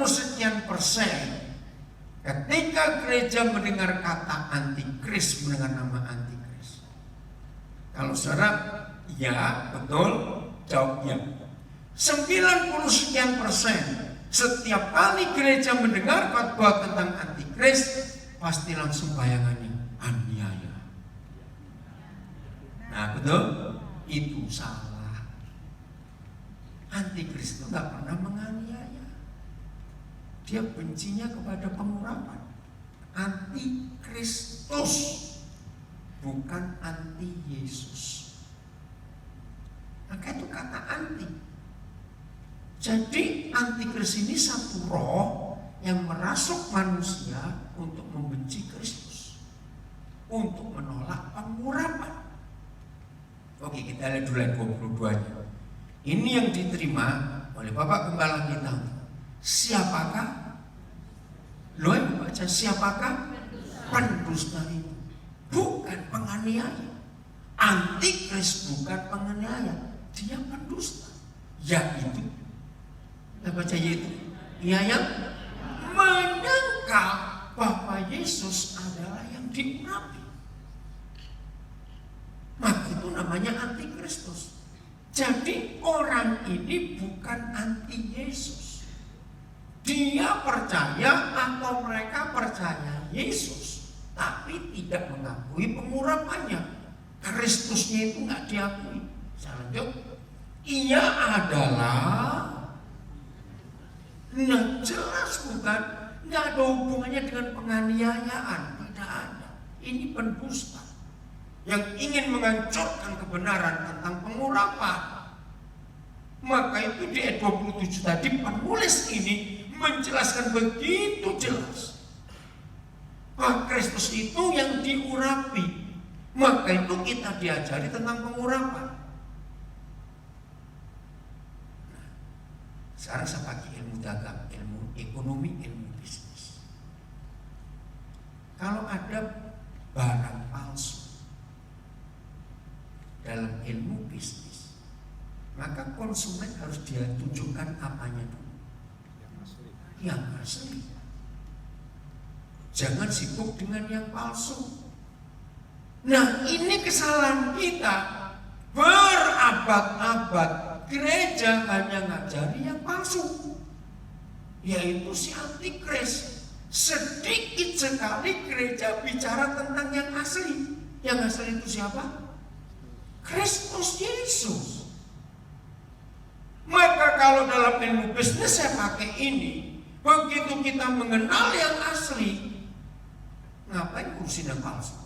ketika gereja mendengar kata antikris, mendengar nama antikris. Kalau saudara ya betul, jawab ya. 90% setiap kali gereja mendengar khotbah tentang antikris, pasti langsung bayangannya aniaya. Nah betul, itu salah. Antikris itu gak pernah menganiaya. Dia bencinya kepada pengurapan. Antikristus, bukan anti Yesus. Maka itu kata anti. Jadi antikris ini satu roh yang merasuk manusia untuk membenci Kristus, untuk menolak pengurapan. Oke, kita lihat dulu ayat 22-nya. Ini yang diterima oleh Bapak Gembala kita. Siapakah? Lo yang baca siapakah? Pendusta itu, bukan penganiaya. Antikris bukan penganiaya, dia pendusta. Yaitu, kita baca yaitu, ia yang menyangkal bahwa Yesus adalah yang diurapi. Maka itu namanya antikristus. Jadi orang ini bukan anti Yesus. Dia percaya atau mereka percaya Yesus, tapi tidak mengakui pengurapannya. Kristusnya itu nggak diakui. Saya lanjut. Ia adalah, nah jelas bukan, nggak ada hubungannya dengan penganiayaan, tidak ada. Ini pendusta yang ingin menghancurkan kebenaran tentang pengurapan. Maka itu di ayat 27 tadi penulis ini menjelaskan begitu jelas bahwa Kristus itu yang diurapi. Maka itu kita diajari tentang pengurapan. Nah, sekarang saya pakai ilmu dagang, ilmu ekonomi, ilmu bisnis. Kalau ada barang palsu dalam ilmu bisnis, maka konsumen harus dia tunjukkan apanya dulu. Yang asli. Jangan sibuk dengan yang palsu. Nah, ini kesalahan kita. Berabad-abad gereja hanya ngajari yang palsu, yaitu si antikris. Sedikit sekali gereja bicara tentang yang asli. Yang asli itu siapa? Kristus Yesus. Maka kalau dalam ilmu bisnis saya pakai ini, begitu kita mengenal yang asli, ngapain ngurusin yang palsu?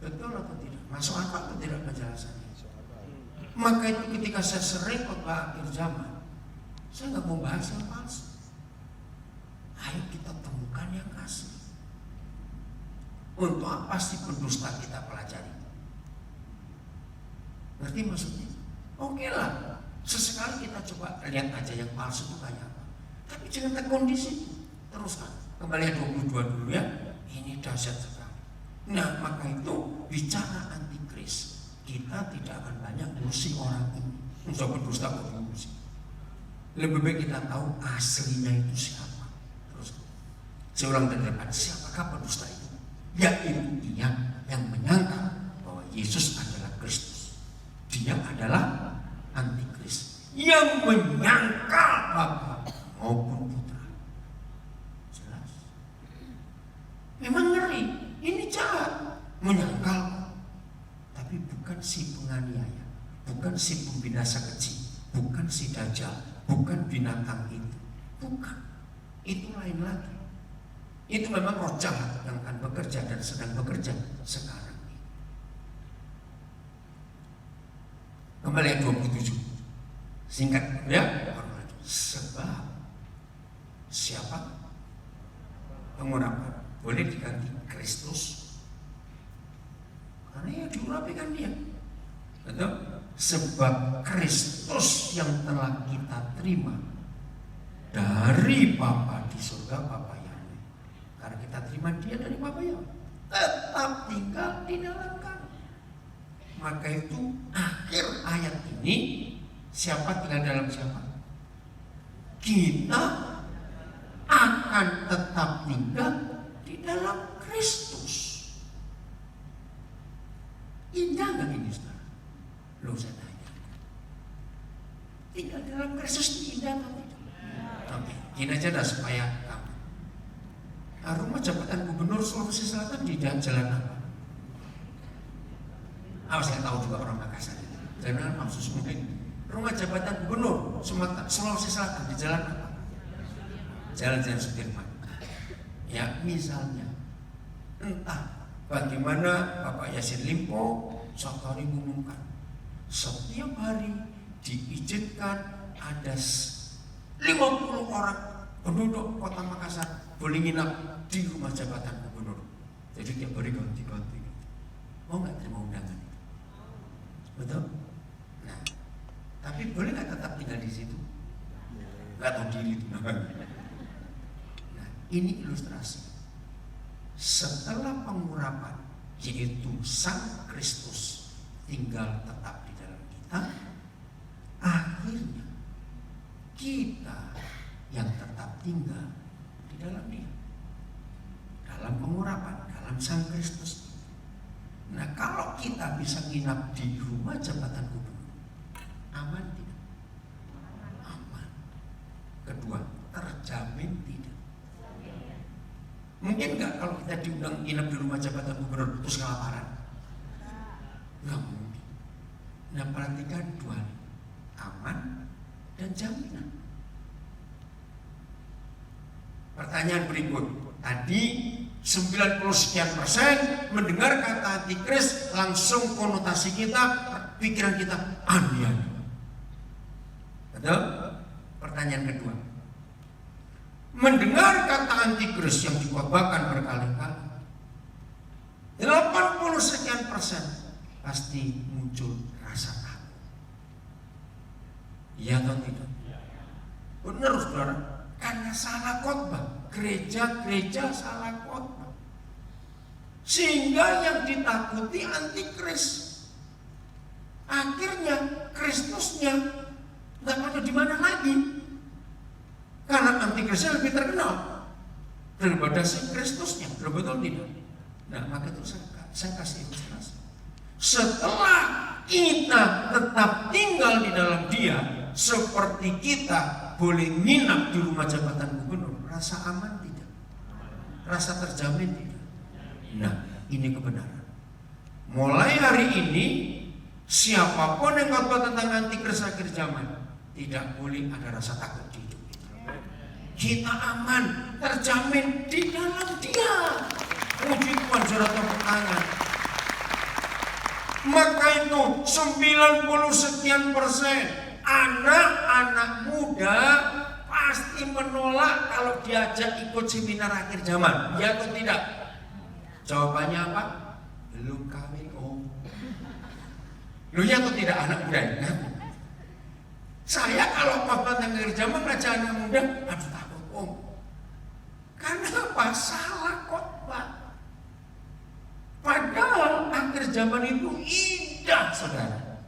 Betul atau tidak? Masuk akal atau tidak penjelasannya? Maka itu ketika saya sering khotbah akhir zaman, saya nggak mau bahas yang palsu. Ayo kita temukan yang asli. Untuk apa sih pendusta kita pelajari? Ngerti maksudnya? Oke lah, sesekali kita coba lihat aja yang palsu itu kayak apa. Tapi jangan tekun di situ. Teruskan. Kembali 22 dulu ya. Ini dahsyat sekali. Nah, maka itu bicara antikris, kita tidak akan banyak ngurusi orang ini. Untuk pendusta ngurusi. Lebih baik kita tahu aslinya itu siapa. Terus saya ulang dari depan, siapakah pendusta itu? Yaitu dia yang menyangka bahwa Yesus adalah Kristus. Dia adalah antikris yang menyangkal Bapa maupun Putra. Jelas. Memang ngeri. Ini jahat. Menyangkal. Tapi bukan si penganiaya, bukan si pembinasa kecil, bukan si dajjal, bukan binatang itu. Bukan. Itu lain lagi. Itu memang roh jahat yang akan bekerja dan sedang bekerja sekarang. Kembali ayat 27. Singkat ya. Sebab siapa? Pengurapan boleh diganti Kristus. Karena ya diurapikan dia. Betul? Sebab Kristus yang telah kita terima dari Bapa di surga, Bapa Yahweh. Karena kita terima dia dari Bapa Yahweh, tetap tinggal di dalam kami. Maka itu akhir ayat ini, siapa tinggal dalam siapa? Kita akan tetap tinggal di dalam Kristus. Indah nggak ini saudara? Loh saya tanya, tinggal dalam Kristus ini indah atau tidak? Oke, gini aja dah supaya kamu. Rumah jabatan gubernur Sulawesi Selatan di jalan apa? Saya tahu juga orang Makassar. Jalan maksud mungkin rumah jabatan gubernur Sulawesi Selatan di jalan apa? Jalan-jalan Sudirman. Ya misalnya, entah bagaimana Bapak Yassin Limpo suatu hari mengumumkan setiap hari diizinkan ada 50 orang penduduk kota Makassar boleh nginap di rumah jabatan gubernur. Jadi tiap hari ganti-ganti. Mau nggak terima undangan? Betul? Nah, tapi boleh nggak tetap tinggal di situ? Nggak tahu diri itu namanya. Nah, ini ilustrasi. Setelah pengurapan, yaitu Sang Kristus tinggal tetap di dalam kita, akhirnya kita yang tetap tinggal di dalam Dia, dalam pengurapan, dalam Sang Kristus. Nah, kalau kita bisa nginap di rumah jabatan gubernur, aman tidak? Aman. Kedua, terjamin tidak? Mungkin nggak kalau kita diundang nginap di rumah jabatan gubernur terus kelaparan? Nggak mungkin. Nah, perhatikan dua, aman dan jaminan. Pertanyaan berikut, tadi 90 sekian persen mendengar kata antikris, langsung konotasi kita, pikiran kita aneh-aneh. Betul? Pertanyaan kedua, mendengar kata antikris yang dikhotbahkan berkali-kali, 80 sekian persen pasti muncul rasa takut. Iya atau tidak? Benar saudara, karena salah khotbah, gereja-gereja salah khotbah, sehingga yang ditakuti antikris. Akhirnya Kristusnya nggak ada di mana lagi, karena antikrisnya lebih terkenal daripada si Kristusnya. Betul tidak? Nah, maka itu saya kasih ilustrasi. Setelah kita tetap tinggal di dalam Dia, seperti kita boleh nginap di rumah jabatan gubernur, rasa aman tidak? Rasa terjamin tidak? Nah, ini kebenaran. Mulai hari ini, siapapun yang khotbah tentang antikris akhir zaman, tidak boleh ada rasa takut di hidup kita. Kita aman, terjamin di dalam Dia. Puji Tuhan, saudara, tepuk tangan. Maka itu 90 sekian persen anak-anak muda pasti menolak kalau diajak ikut seminar akhir zaman. Ya atau tidak? Jawabannya apa? Belum kawin om. Lu ya atau tidak anak muda? Saya kalau khotbah akhir zaman ngajak anak muda, aduh takut om. Karena apa? Salah khotbah. Padahal akhir zaman itu indah, saudara.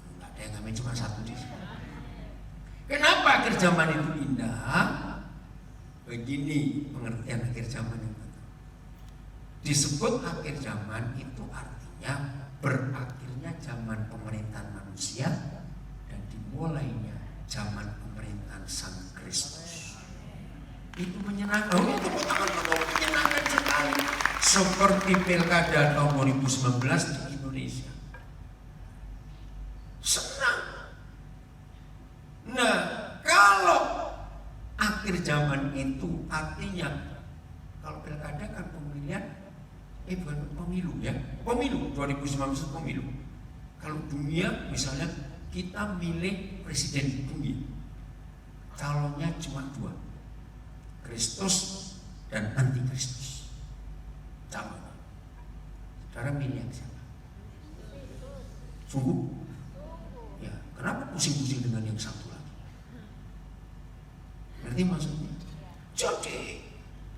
Enggak ada yang namanya cuma satu di sini. Kenapa akhir zaman itu indah? Begini pengertian akhir zaman itu. Disebut akhir zaman itu artinya berakhirnya zaman pemerintahan manusia dan dimulainya zaman pemerintahan Sang Kristus. Itu menyenangkan. Oh, itu menyenangkan sekali. Seperti pilkada tahun 2019 di Indonesia. Senang. Nah, kalau akhir zaman itu artinya Kalau pilkada kan pemilihan, bukan pemilu ya, pemilu 2019 pemilu. Kalau dunia misalnya kita milih presiden dunia, calonnya cuma 2, Kristus dan anti Kristus. Calon. Saudara milih yang siapa? Sungguh? Ya, kenapa pusing-pusing dengan yang satu lagi? Ngerti maksudnya? Jadi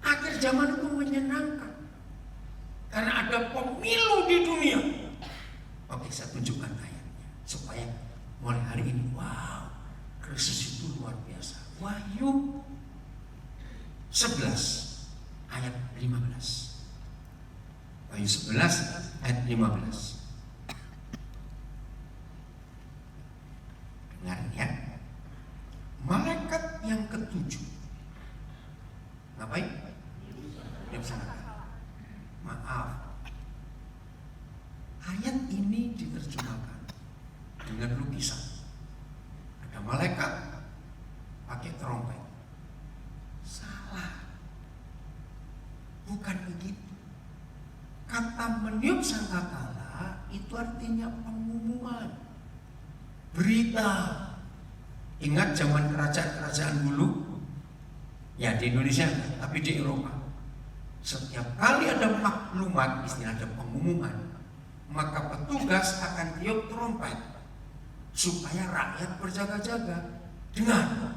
akhir zaman itu menyenangkan karena ada pemilu di dunia. Oke, saya tunjukkan ayatnya supaya mulai hari ini, wow, Kristus itu luar biasa. Wahyu 11 ayat 15. Wahyu 11 ayat 15. Dengar ya. Malaikat yang ketujuh. Ngapain? Dia bersama. Maaf. Ayat ini diterjemahkan dengan lukisan. Ada malaikat pakai trompet. Salah. Bukan begitu. Kata meniup sangkakala itu artinya pengumuman, berita. Ingat zaman kerajaan-kerajaan dulu, ya di Indonesia, tapi di Eropa, setiap kali ada maklumat, istilah ada pengumuman, maka petugas akan tiup trompet supaya rakyat berjaga-jaga. Dengar,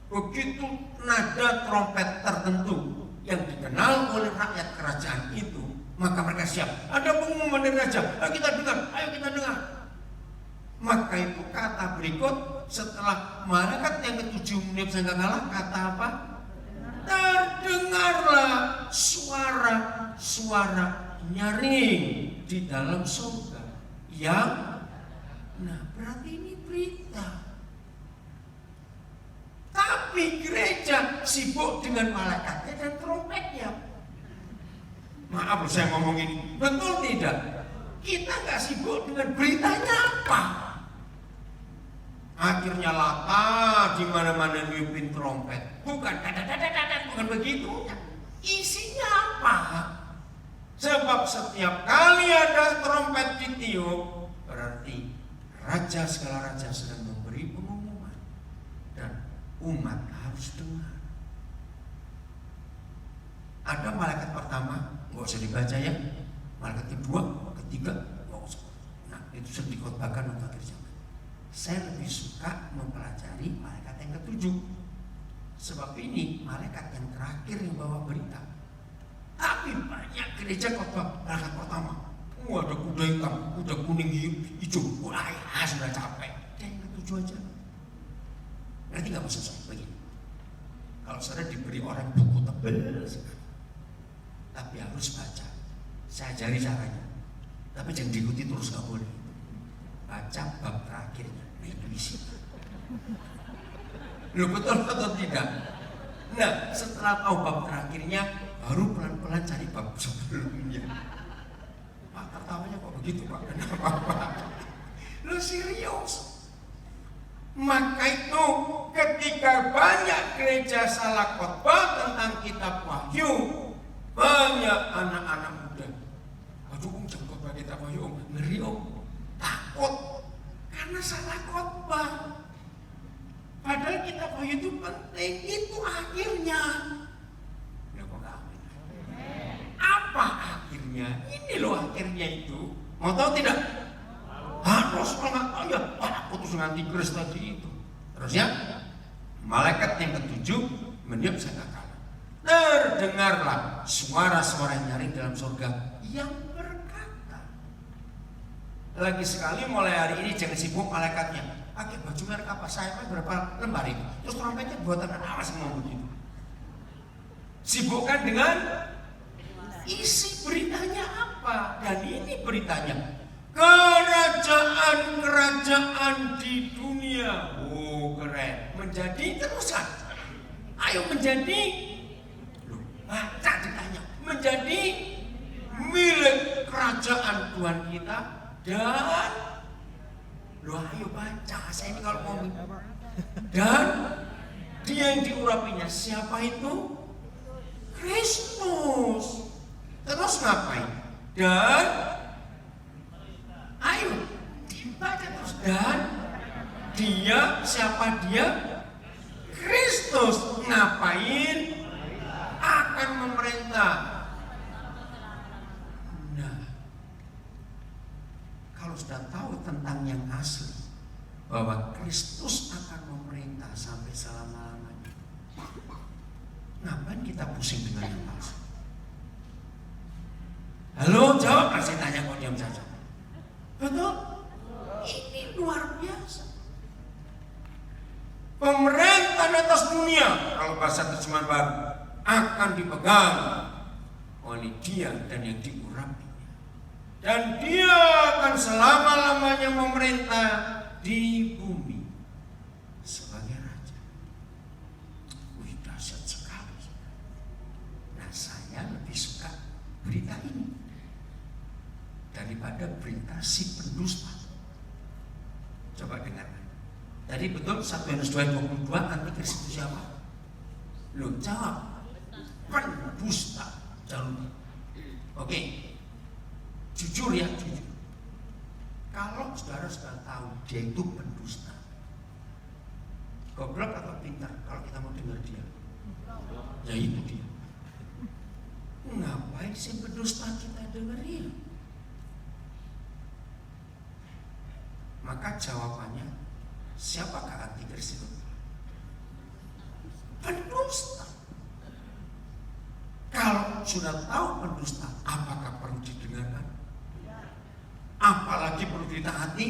begitu nada trompet tertentu yang dikenal oleh rakyat kerajaan itu, maka mereka siap. Ada pengumuman dari raja, ayo kita dengar, ayo kita dengar. Maka itu kata berikut setelah malaikat yang ketujuh meniup sangkakala, kata apa? Terdengarlah suara nyaring di dalam surga yang, nah berarti ini berita. Tapi gereja sibuk dengan malaikatnya dan trompetnya. Maaf saya ngomong ini, betul tidak? Kita nggak sibuk dengan beritanya apa? Akhirnya lata di mana-mana niupin trompet. Bukan bukan begitu. Isinya apa? Sebab setiap kali ada trompet ditiup, berarti raja segala raja sedang memberi pengumuman dan umat harus dengar. Ada malaikat pertama, nggak usah dibaca ya. Malaikat kedua, ketiga, nggak usah. Nah itu sudah dikhotbahkan untuk akhir zaman. Saya lebih suka mempelajari malaikat yang ketujuh. Sebab ini malaikat yang terakhir yang bawa berita. Tapi banyak gereja khotbah malaikat pertama. Ada kuda hitam, kuda kuning, hijau. Wah ya sudah capek. Dan yang ketujuh aja. Nanti nggak maksud saya begini. Kalau saudara diberi orang buku tebal sekali, tapi harus baca. Saya ajari caranya. Tapi jangan diikuti terus, nggak boleh. Baca bab terakhirnya. Nah itu isi. Loh betul atau tidak? Nah setelah tahu bab terakhirnya, baru pelan-pelan cari bab sebelumnya. Pak tertawanya kok begitu Pak? Kenapa Pak? Lo serius? Maka itu ketika banyak gereja salah khotbah tentang kitab Wahyu, banyak anak-anak muda, aduh jangan khotbah kitab Wahyu, ngeri takut karena salah khotbah. Padahal kitab Wahyu itu penting, itu akhirnya. Ya kok gak amin? Apa akhirnya? Ini loh akhirnya itu. Mau tahu tidak? Harus kalau nggak tahu ya takut terus nganti Kristus tadi itu. Terusnya malaikat yang ketujuh meniup sangkakala. Terdengarlah suara-suara nyaring dalam surga yang berkata. Lagi sekali mulai hari ini jangan sibuk malaikatnya. Pakai baju merek apa, sayapnya berapa lembar itu. Terus trompetnya buatan apa semua begitu. Sibukkan dengan isi beritanya apa. Dan ini beritanya. Kerajaan-kerajaan di dunia, oh keren, menjadi terusan. Ayo menjadi, baca ditanya, menjadi milik kerajaan Tuhan kita dan, ayo baca. Saya ini kalau mau dan dia yang diurapinya siapa itu? Kristus. Terus ngapain? Dan ayo dibaca terus. Dan dia, siapa dia? Kristus. Ngapain? Akan memerintah. Nah, kalau sudah tahu tentang yang asli, bahwa Kristus akan memerintah sampai selama-lamanya, ngapain kita pusing dengan yang palsu? Halo, jawab. Saya tanya kok diam saja. Betul? Ini luar biasa. Pemerintah atas dunia, kalau bahasa terjemahan baru, akan dipegang oleh dia dan yang diurapinya. Dan dia akan selama-lamanya memerintah di bumi sebagai raja. Wih, dahsyat sekali. Nah, saya lebih suka berita ini daripada berita si pendusta. Coba dengarkan. Tadi betul 1 Yohanes 2:22 antikristus itu siapa? Lo jawab, pendusta. Jalur. Oke, jujur ya, jujur. Kalau saudara sudah tahu dia itu pendusta, goblok atau pintar kalau kita mau dengar dia? Ya itu dia. Ngapain sih pendusta kita dengerin? Maka jawabannya, siapakah antikristus itu? Pendusta. Kalau sudah tahu pendusta, apakah perlu didengarkan? Apalagi perlu ditaati?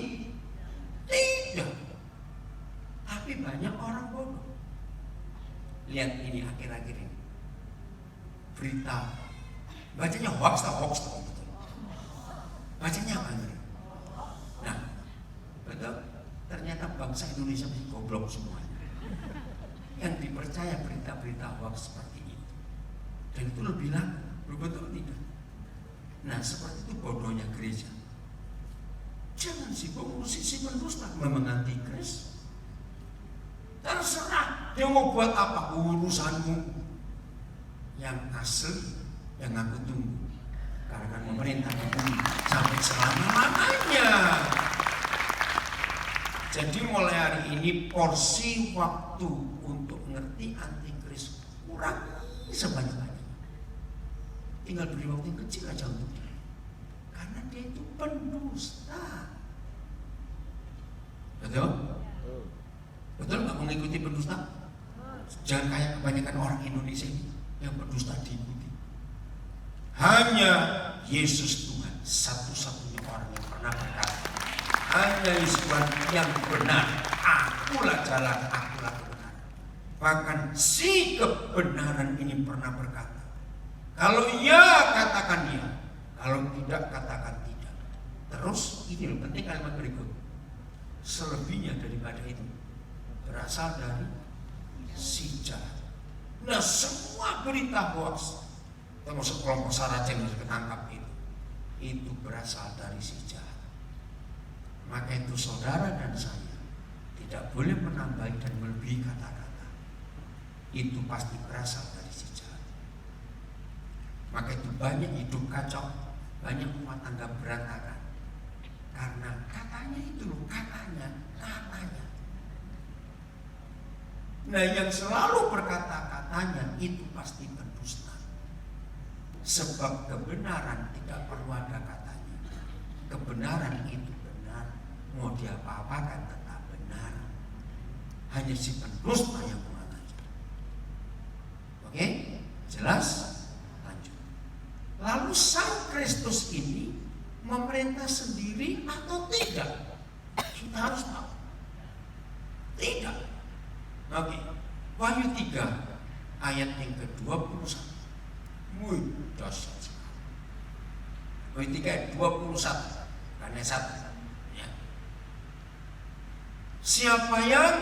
Tidak. Tapi banyak orang bodoh. Lihat ini akhir-akhir ini, berita, bacanya hoax atau hoax atau betul. Bacanya apa nih? Nah, betul. Ternyata bangsa Indonesia masih goblok semuanya. Yang dipercaya berita-berita hoax seperti itu, dan itu lebih laku, betul tidak? Nah, seperti itu bodohnya gereja. Jangan sibuk ngurusin si pendusta, memang antikris. Terserah dia mau buat apa, urusanmu. Yang asli yang aku tunggu, karena memerintah bumi sampai selama-lamanya. Jadi mulai hari ini porsi waktu untuk ngerti antikris kurang sebanyak-banyaknya. Tinggal beri waktu yang kecil aja untuk dia, karena dia itu pendusta. Betul? Betul nggak mengikuti pendusta? Jangan kayak kebanyakan orang Indonesia ini yang pendusta diikuti. Hanya Yesus Tuhan satu-satunya orang yang pernah berkata, hanya Yesus Tuhan yang benar. Akulah jalan, akulah kebenaran. Bahkan si kebenaran ini pernah berkata, kalau iya katakan iya, kalau tidak katakan tidak. Terus ini loh penting kalimat berikut. Selebihnya daripada itu berasal dari si jahat. Nah, semua berita hoax, termasuk kelompok Saracen yang ketangkap itu berasal dari si jahat. Maka itu saudara dan saya tidak boleh menambahi dan melebihi kata-kata. Itu pasti berasal dari si jahat. Maka itu banyak hidup kacau, banyak rumah tangga berantakan, karena katanya itu loh, katanya. Nah, yang selalu berkata-katanya itu pasti pendusta. Sebab kebenaran tidak perlu ada katanya. Kebenaran itu benar, mau diapa-apakan tetap benar. Hanya si pendusta yang mengatakan. Oke? Jelas? Lanjut. Lalu Sang Kristus ini memerintah sendiri atau tidak? Kita harus tahu. Tidak. Oke. Wahyu 3 ayat yang ke-21. Wih, dahsyat sekali. Wahyu 3 ayat 21. Karena 1. Ya. Siapa yang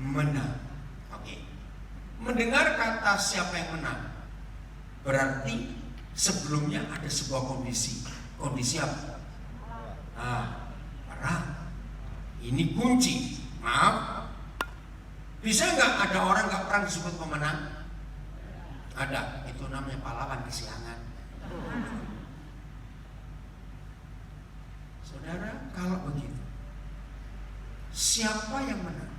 menang? Oke. Mendengar kata siapa yang menang, berarti sebelumnya ada sebuah kondisi. Kondisi apa? Perang. Ini kunci. Maaf. Bisa nggak ada orang nggak perang disebut pemenang? Ada, itu namanya pahlawan kesiangan. Saudara, kalau begitu, siapa yang menang?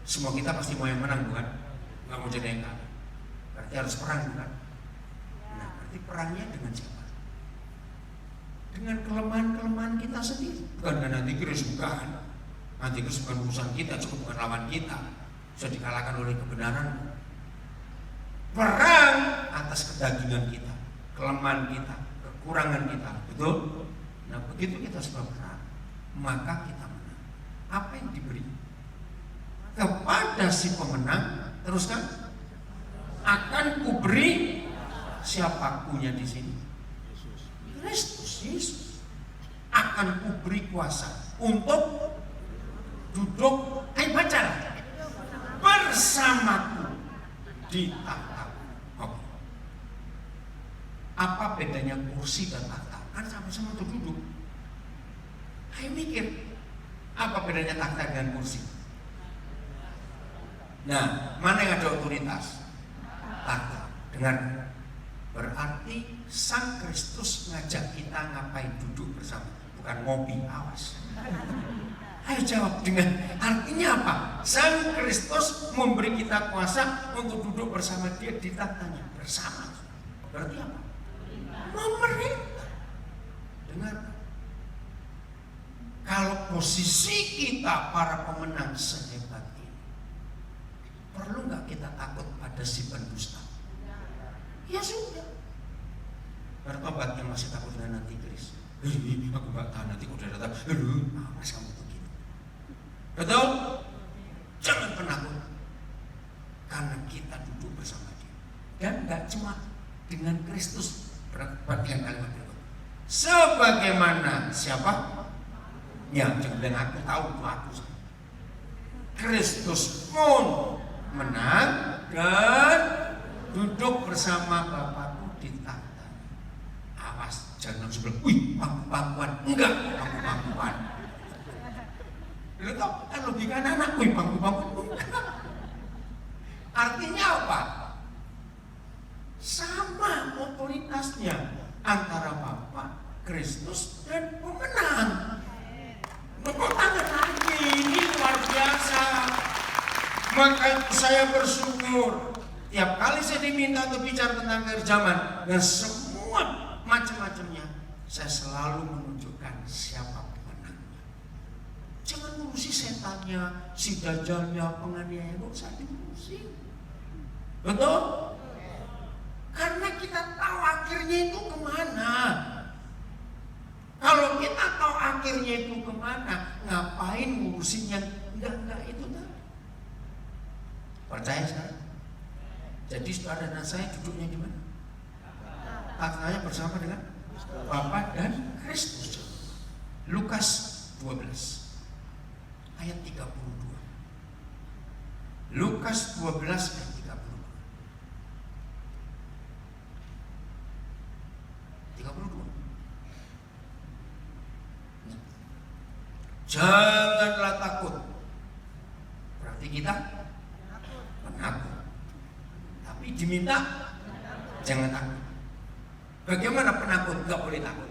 Semua kita pasti mau yang menang, bukan? Nggak mau jadi yang kalah. Berarti harus perang, bukan? Nah, berarti perangnya dengan siapa? Dengan kelemahan-kelemahan kita sendiri. Bukan dengan antikris, bukan. Antikris bukan urusan kita, cukup bukan lawan kita. Bisa dikalahkan oleh kebenaran. Perang atas kedagingan kita, kelemahan kita, kekurangan kita, betul? Nah, begitu kita sudah perang, maka kita menang. Apa yang diberi kepada si pemenang? Teruskan. Akan kuberi siapa kunya di sini? Kristus Yesus. Akan kuberi kuasa untuk duduk, baca, bersamaku di tahta. Apa bedanya kursi dan takhta? Kan sama-sama untuk duduk. Ayo mikir, apa bedanya takhta dengan kursi? Nah, mana yang ada otoritas? Takhta. Dengar, berarti Sang Kristus ngajak kita ngapain duduk bersama, bukan ngopi, awas. Ayo jawab dengan artinya apa? Sang Kristus memberi kita kuasa untuk duduk bersama Dia di tahtanya bersama. Berarti apa? Memerintah. Dengar, kalau posisi kita para pemenang sehebat ini, perlu nggak kita takut pada si pendusta? Ya sudah. Bertobat yang masih takut dengan antikris. Aku nggak tahan, nanti udah datang. Awas kamu begitu. Betul? Jangan penakut. Karena kita duduk bersama Dia. Dan nggak cuma dengan Kristus. Perhatikan kalimat berikut. Sebagaimana siapa? Ya, jangan bilang aku tahu itu aku. Kristus pun menang dan duduk bersama Bapakku di tahta. Awas, jangan langsung bilang, wih, pangku-pangkuan. Enggak, pangku-pangkuan. Lu tau kan logika anak, wih, pangku-pangkuan. Enggak. Artinya apa? Sama otoritasnya antara Bapa, Kristus, dan pemenang. Tepuk tangan lagi, ini luar biasa. Maka saya bersyukur tiap kali saya diminta untuk bicara tentang akhir zaman dan semua macam-macamnya, saya selalu menunjukkan siapa pemenangnya. Jangan ngurusi setannya, si dajalnya, penganiaya, nggak usah diurusi. Betul? Karena kita tahu akhirnya itu kemana. Kalau kita tahu akhirnya itu kemana, ngapain ngurusin yang enggak itu tadi? Percaya saya? Jadi saudara dan saya duduknya di mana? Tahtanya bersama dengan Bapa dan Kristus. Lukas 12 ayat 32. Lukas 12 ayat 32. Janganlah takut. Berarti kita penakut. Tapi diminta jangan takut. Bagaimana penakut nggak boleh takut?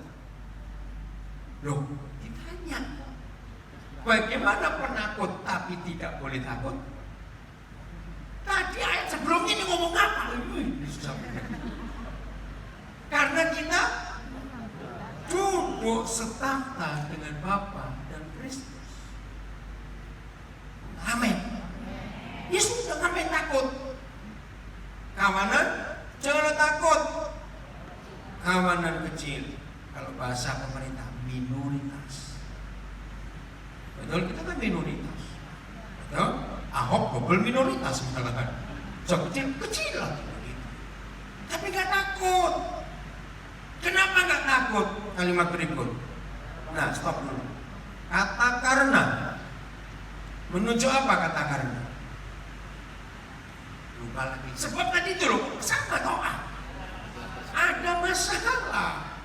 Loh, ditanya. Bagaimana penakut tapi tidak boleh takut? Tadi ayat sebelumnya ini ngomong apa? Karena kita duduk setahta dengan Bapa dan Kristus. Amin. Ya sudah, ngapain takut? Kawanan, janganlah takut. Kawanan kecil, kalau bahasa pemerintah minoritas. Betul, kita kan minoritas. Betul? Ahok double minoritas malahan. So kecil lah. Tapi nggak takut. Kenapa nggak takut? Kalimat berikut. Nah, stop dulu. Kata karena menunjuk apa kata karena? Lupa lagi. Sebab tadi itu loh, sama doa. Ada masalah.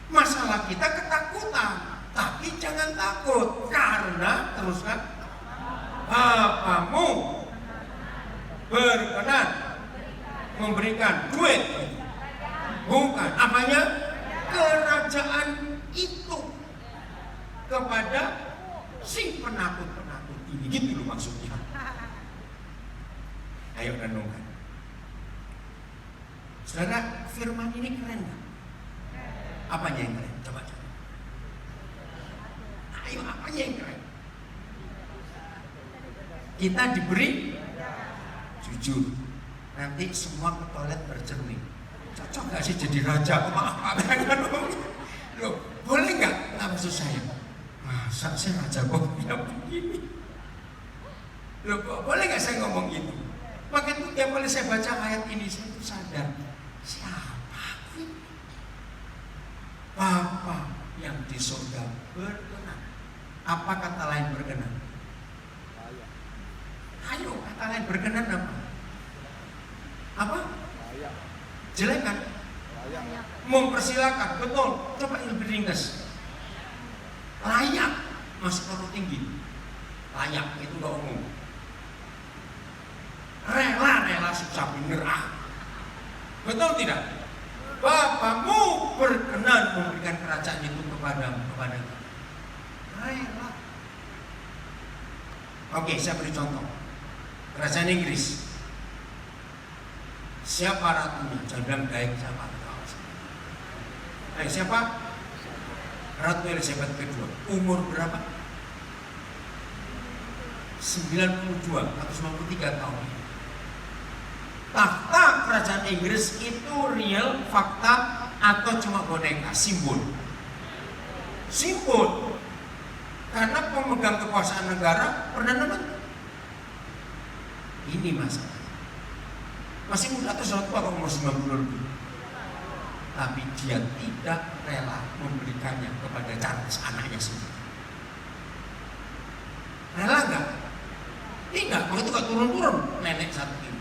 Masalah kita ketakutan. Tapi jangan takut. Karena teruskan Bapamu berkenan memberikan duit? Bukan. Apanya? Kerajaan itu kepada si penakut-penakut ini. Gitu loh maksudnya. Ayo renungkan. Saudara, firman ini keren gak? Apanya yang keren? Coba. Ayo, apanya yang keren? Kita diberi jujur. Nanti semua ke toilet bercermin. Cocok gak sih jadi raja? Maaf, loh, boleh gak? Nggak maksud saya. Masa saya raja kok ya begini? Loh, boleh gak saya ngomong gitu? Maka itu tiap kali saya baca ayat ini, saya itu sadar, siapa aku? Bapa yang di surga berkenan. Apa kata lain berkenan? Ayo, kata lain berkenan apa? Apa? Jelek kan? Mempersilakan, betul. Coba lebih ringkas. Layak, masih perlu tinggi. Layak, itu gak umum. Rela susah bener. Betul tidak? Bapamu berkenan memberikan kerajaan itu kepada kita. Rela. Oke, saya beri contoh. Kerajaan Inggris. Siapa ratunya? Jangan gaib siapa? Siapa? Ratu Elizabeth kedua. Umur berapa? 92 atau 93 tahun. Tahta kerajaan Inggris itu real, fakta, atau cuma boneka, simbol? Simbol. Karena pemegang kekuasaan negara Perdana Menteri. Ini masalah. Masih muda atau sudah tua kalau umur 90 lebih. Tapi dia tidak rela memberikannya kepada Charles, anaknya sendiri. Rela nggak? Tidak, begitu gak turun-turun nenek satu ini.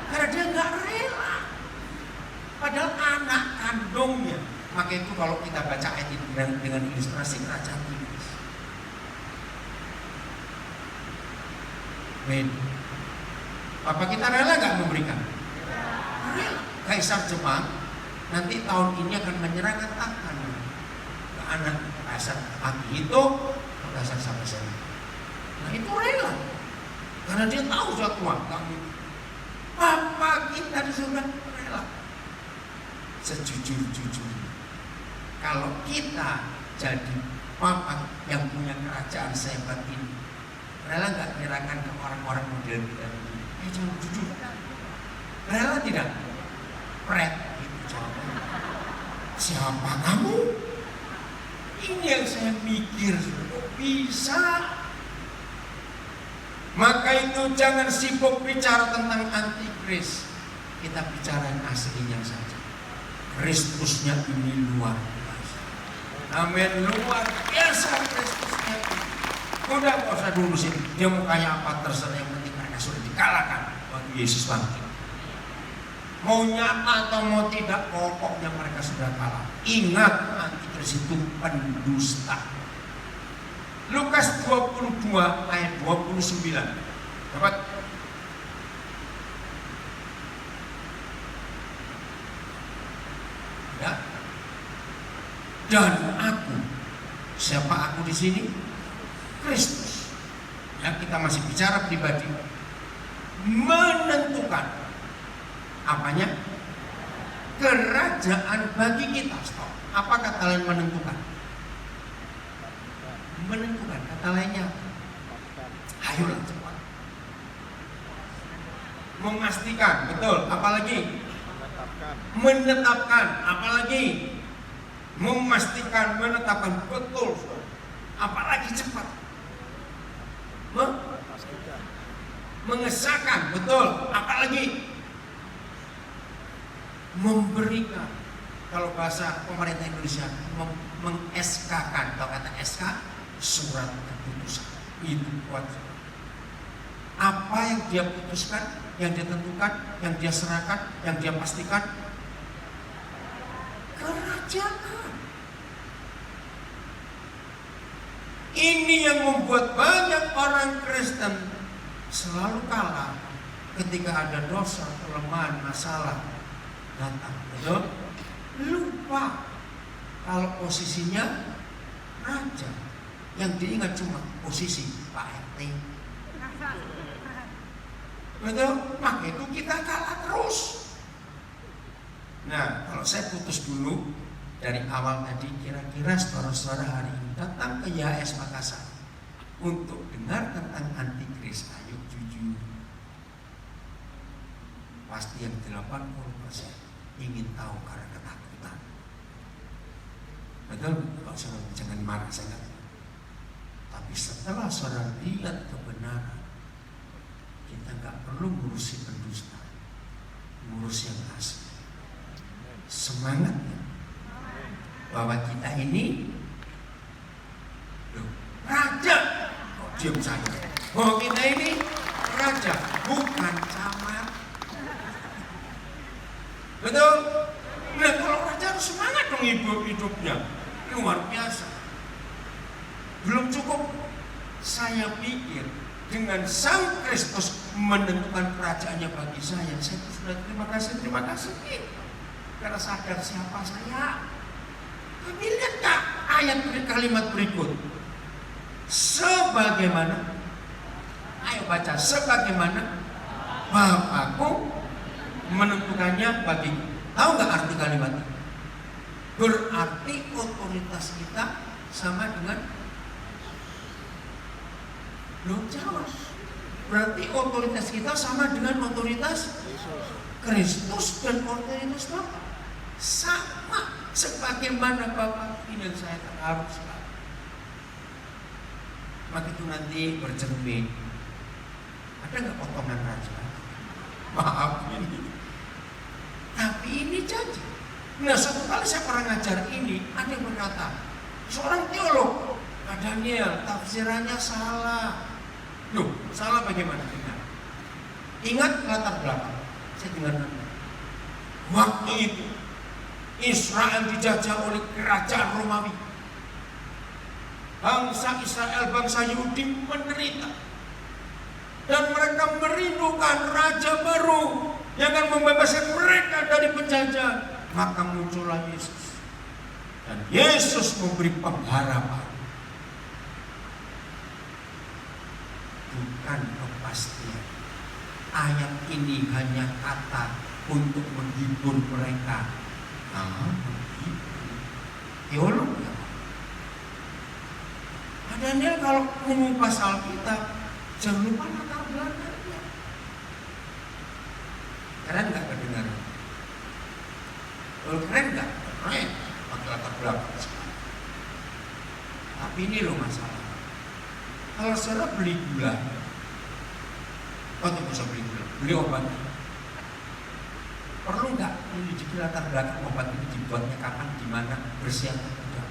Karena dia nggak rela. Padahal anak kandungnya. Maka itu kalau kita baca ayat itu dengan ilustrasi kerajaan Inggris. Men, apa kita rela nggak memberikan? Rela. Kaisar Jepang nanti tahun ini akan menyerahkan tangan ke anak Kaisar Akihito, Kaisar sampai sana. Nah itu rela, karena dia tahu suatu waktu Papa kita di surga rela. Sejujur-jujurnya, kalau kita jadi papa yang punya kerajaan sehebat ini, rela nggak menyerahkan ke orang-orang model kita ini? Jangan jujur. Rela tidak? Pret. Siapa kamu? Ini yang saya mikir, bisa. Maka itu jangan sibuk bicara tentang antikris. Kita bicara yang aslinya saja. Kristusnya ini luar biasa. Amin, luar biasa Kristusnya. Udah gak usah diurusin dia mau kayak apa, terserah, yang penting mereka sudah dikalahkan waktu Yesus bangkit. Mau nyata atau mau tidak, pokoknya mereka sudah kalah. Ingat, antikris itu pendusta. Lukas 22 ayat 29. Dapat? Ya. Dan aku, siapa aku di sini? Kristus. Ya, kita masih bicara pribadi. Menentukan apanya? Kerajaan bagi kita. Stop. Apa kata lain menentukan? Menentukan, kata lainnya. Ayolah cepat. Memastikan, betul. Apalagi? Menetapkan. Apalagi? Memastikan, menetapkan, betul. Apalagi cepat. Mengesahkan, betul. Apalagi? Memberikan. Kalau bahasa pemerintah Indonesia, meng-SK-kan. Kalau kata SK, surat keputusan. Itu wajib. Apa yang dia putuskan, yang dia tentukan, yang dia serahkan, yang dia pastikan, kerajaan. Ini yang membuat banyak orang Kristen selalu kalah ketika ada dosa, kelemahan, masalah datang, betul? Lupa kalau posisinya raja. Yang diingat cuma posisi Pak RT. Betul? Maka itu kita kalah terus. Nah, kalau saya putus dulu dari awal tadi, kira-kira saudara-saudara hari ini datang ke YHS Makassar untuk dengar tentang antikris, ayo jujur. Pasti yang 80% ingin tahu karena ketakutan. Betul? Kalau saudara jangan marah saya kata. Tapi setelah saudara lihat kebenaran, kita nggak perlu ngurusi pendusta, ngurus yang asli. Semangatnya bahwa kita ini raja. Kok diam saja? Bahwa kita ini raja, bukan camat. Betul? Nah, kalau raja harus semangat dong hidupnya. Luar biasa. Belum cukup. Saya pikir dengan Sang Kristus menentukan kerajaannya bagi saya sudah terima kasih. Karena sadar siapa saya. Tapi lihat tak ayat kalimat berikut. Sebagaimana, ayo baca, sebagaimana Bapakku menentukannya bagiku. Tahu nggak arti kalimat itu? Berarti otoritas kita sama dengan belum jawab. Berarti otoritas kita sama dengan otoritas Kristus dan otoritas Bapa. Sama sebagaimana Bapa ini dan saya harus sekali. Maka itu nanti bercermin. Ada nggak potongan raja? Maaf ini. Tapi ini janji. Nah, suatu kali saya pernah ngajar ini, ada yang berkata, seorang teolog, Pak Daniel, tafsirannya salah. Loh, salah bagaimana? Ingat latar belakang. Saya dengar. Waktu itu Israel dijajah oleh kerajaan Romawi. Bangsa Israel, bangsa Yahudi menderita. Dan mereka merindukan raja baru yang akan membebaskan mereka dari penjajahan. Maka muncullah Yesus. Dan Yesus memberi pengharapan. Bukan kepastian. Ayat ini hanya kata untuk menghibur mereka. Menghibur. Teolog ya. Daniel kalau mengupas Alkitab, jangan lupa latar belakangnya. Keren nggak kedengaran? Keren nggak? Keren. Pakai latar belakang sekali. Tapi ini loh masalah. Kalau saudara beli gula, tidak bisa beli gula, beli obat. Perlu nggak menyelidiki latar belakang obat ini dibuatnya kapan, di mana, bersih atau tidak?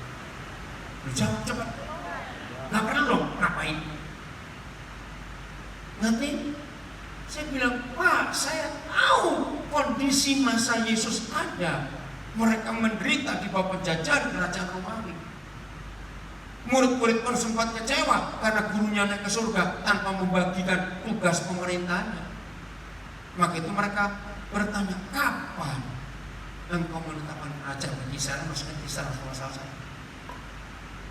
Lu jawab cepat. Nggak perlu, ngapain? Nanti saya bilang, Pak, saya tahu kondisi masa Yesus ada. Mereka menderita di bawah penjajahan kerajaan Romawi. Murid-murid pun sempat kecewa karena gurunya naik ke surga tanpa membagikan tugas pemerintahnya. Maka itu mereka bertanya, kapan engkau menetapkan kerajaan bagi Israel? Maksudnya Israel selesai.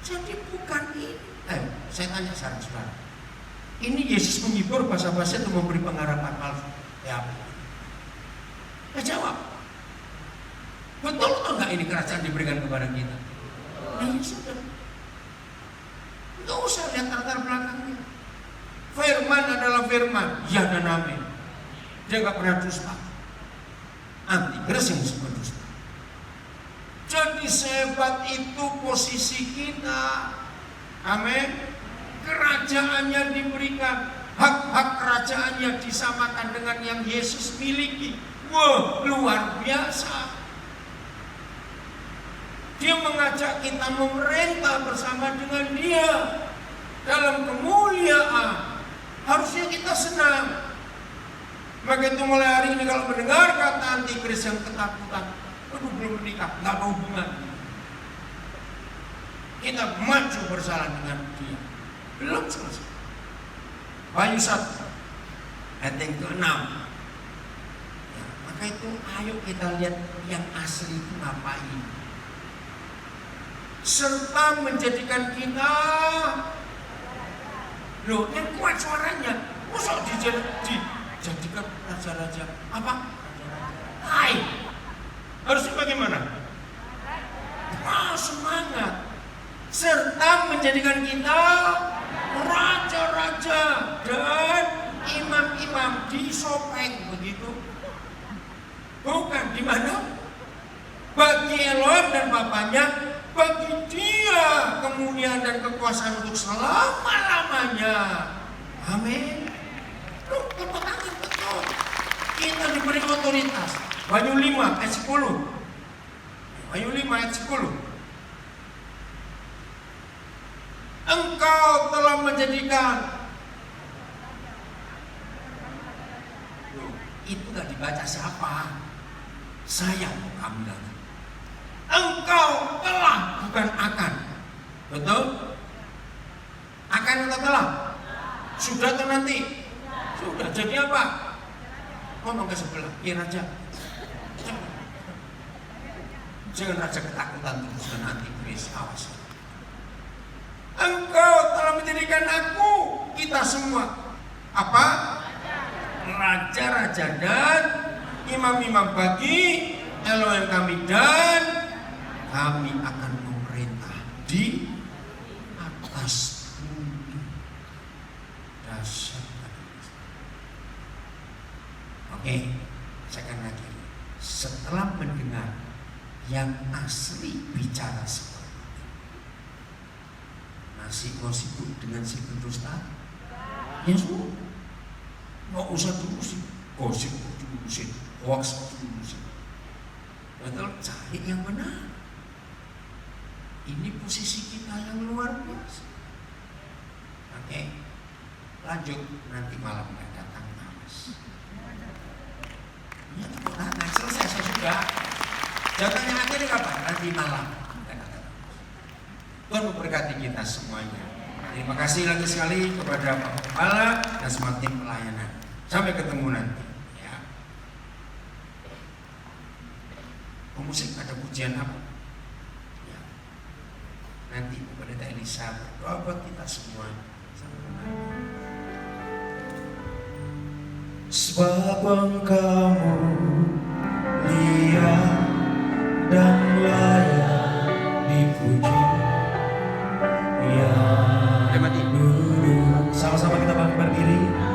Jadi bukan ini. Saya tanya sekarang saudara. Ini Yesus menghibur bahasa-bahasa itu memberi pengharapan palsu. Ya apa? Jawab. Betul atau enggak ini kerajaan diberikan kepada kita? Nah ya sudah. Enggak usah lihat latar belakangnya. Firman adalah firman, ya dan amin. Dia enggak pernah dusta. Antikris yang disebut dusta. Jadi sehebat itu posisi kita. Amin. Kerajaannya diberikan, hak-hak kerajaannya disamakan dengan yang Yesus miliki. Wah, luar biasa. Dia mengajak kita memerintah bersama dengan Dia dalam kemuliaan. Harusnya kita senang. Maka itu mulai hari ini kalau mendengar kata antikris yang ketakutan, aduh belum menikah, nggak mau hubungan. Kita maju bersama dengan Dia. Belum selesai. Wahyu 1 ayat yang ke-6. Maka itu ayo kita lihat yang asli itu ngapain. Serta menjadikan kita, loh yang kuat suaranya, masa dijadikan raja-raja apa? Hai, harusnya bagaimana? Semangat. Serta menjadikan kita raja-raja dan imam-imam di Sopeng begitu. Bukan di mana? Bagi Elohim dan Bapaknya, bagi Dia kemuliaan dan kekuasaan untuk selama-lamanya. Amin. Tepuk tangan betul. Kita diberi otoritas. Wahyu 5 ayat 10. Wahyu 5 ayat 10. Engkau telah menjadikan. Itu gak dibaca siapa? Saya kamu bilang. Engkau telah, bukan akan. Betul? Akan atau telah? Sudah atau nanti? Sudah. Jadi apa? Ngomong ke sebelah, iya raja. Jangan raja ketakutan terus dan nanti please, awas. Engkau telah menjadikan aku, kita semua apa? Raja-raja dan imam-imam bagi Elohim kami, dan kami akan memerintah di atas bumi. Dahsyat. Oke, sekali lagi. Setelah mendengar yang asli bicara seperti itu, masih mau sibuk dengan si pendusta? Ya sudah, nggak usah terusin, gosip terusin, hoax terusin. Betul, cari yang benar. Ini posisi kita yang luar biasa. Oke, lanjut, nanti malam nggak datang awas. Ya, tangan selesai sudah. Jangan yang akhirnya kapan? Nanti malam. Tuhan memberkati kita semuanya. Terima kasih lagi sekali kepada Pak Kepala dan semua tim pelayanan. Sampai ketemu nanti. Ya. Pemusik ada pujian apa? Ya. Nanti Pendeta Elisa berdoa buat kita semua. Sebab Engkau mulia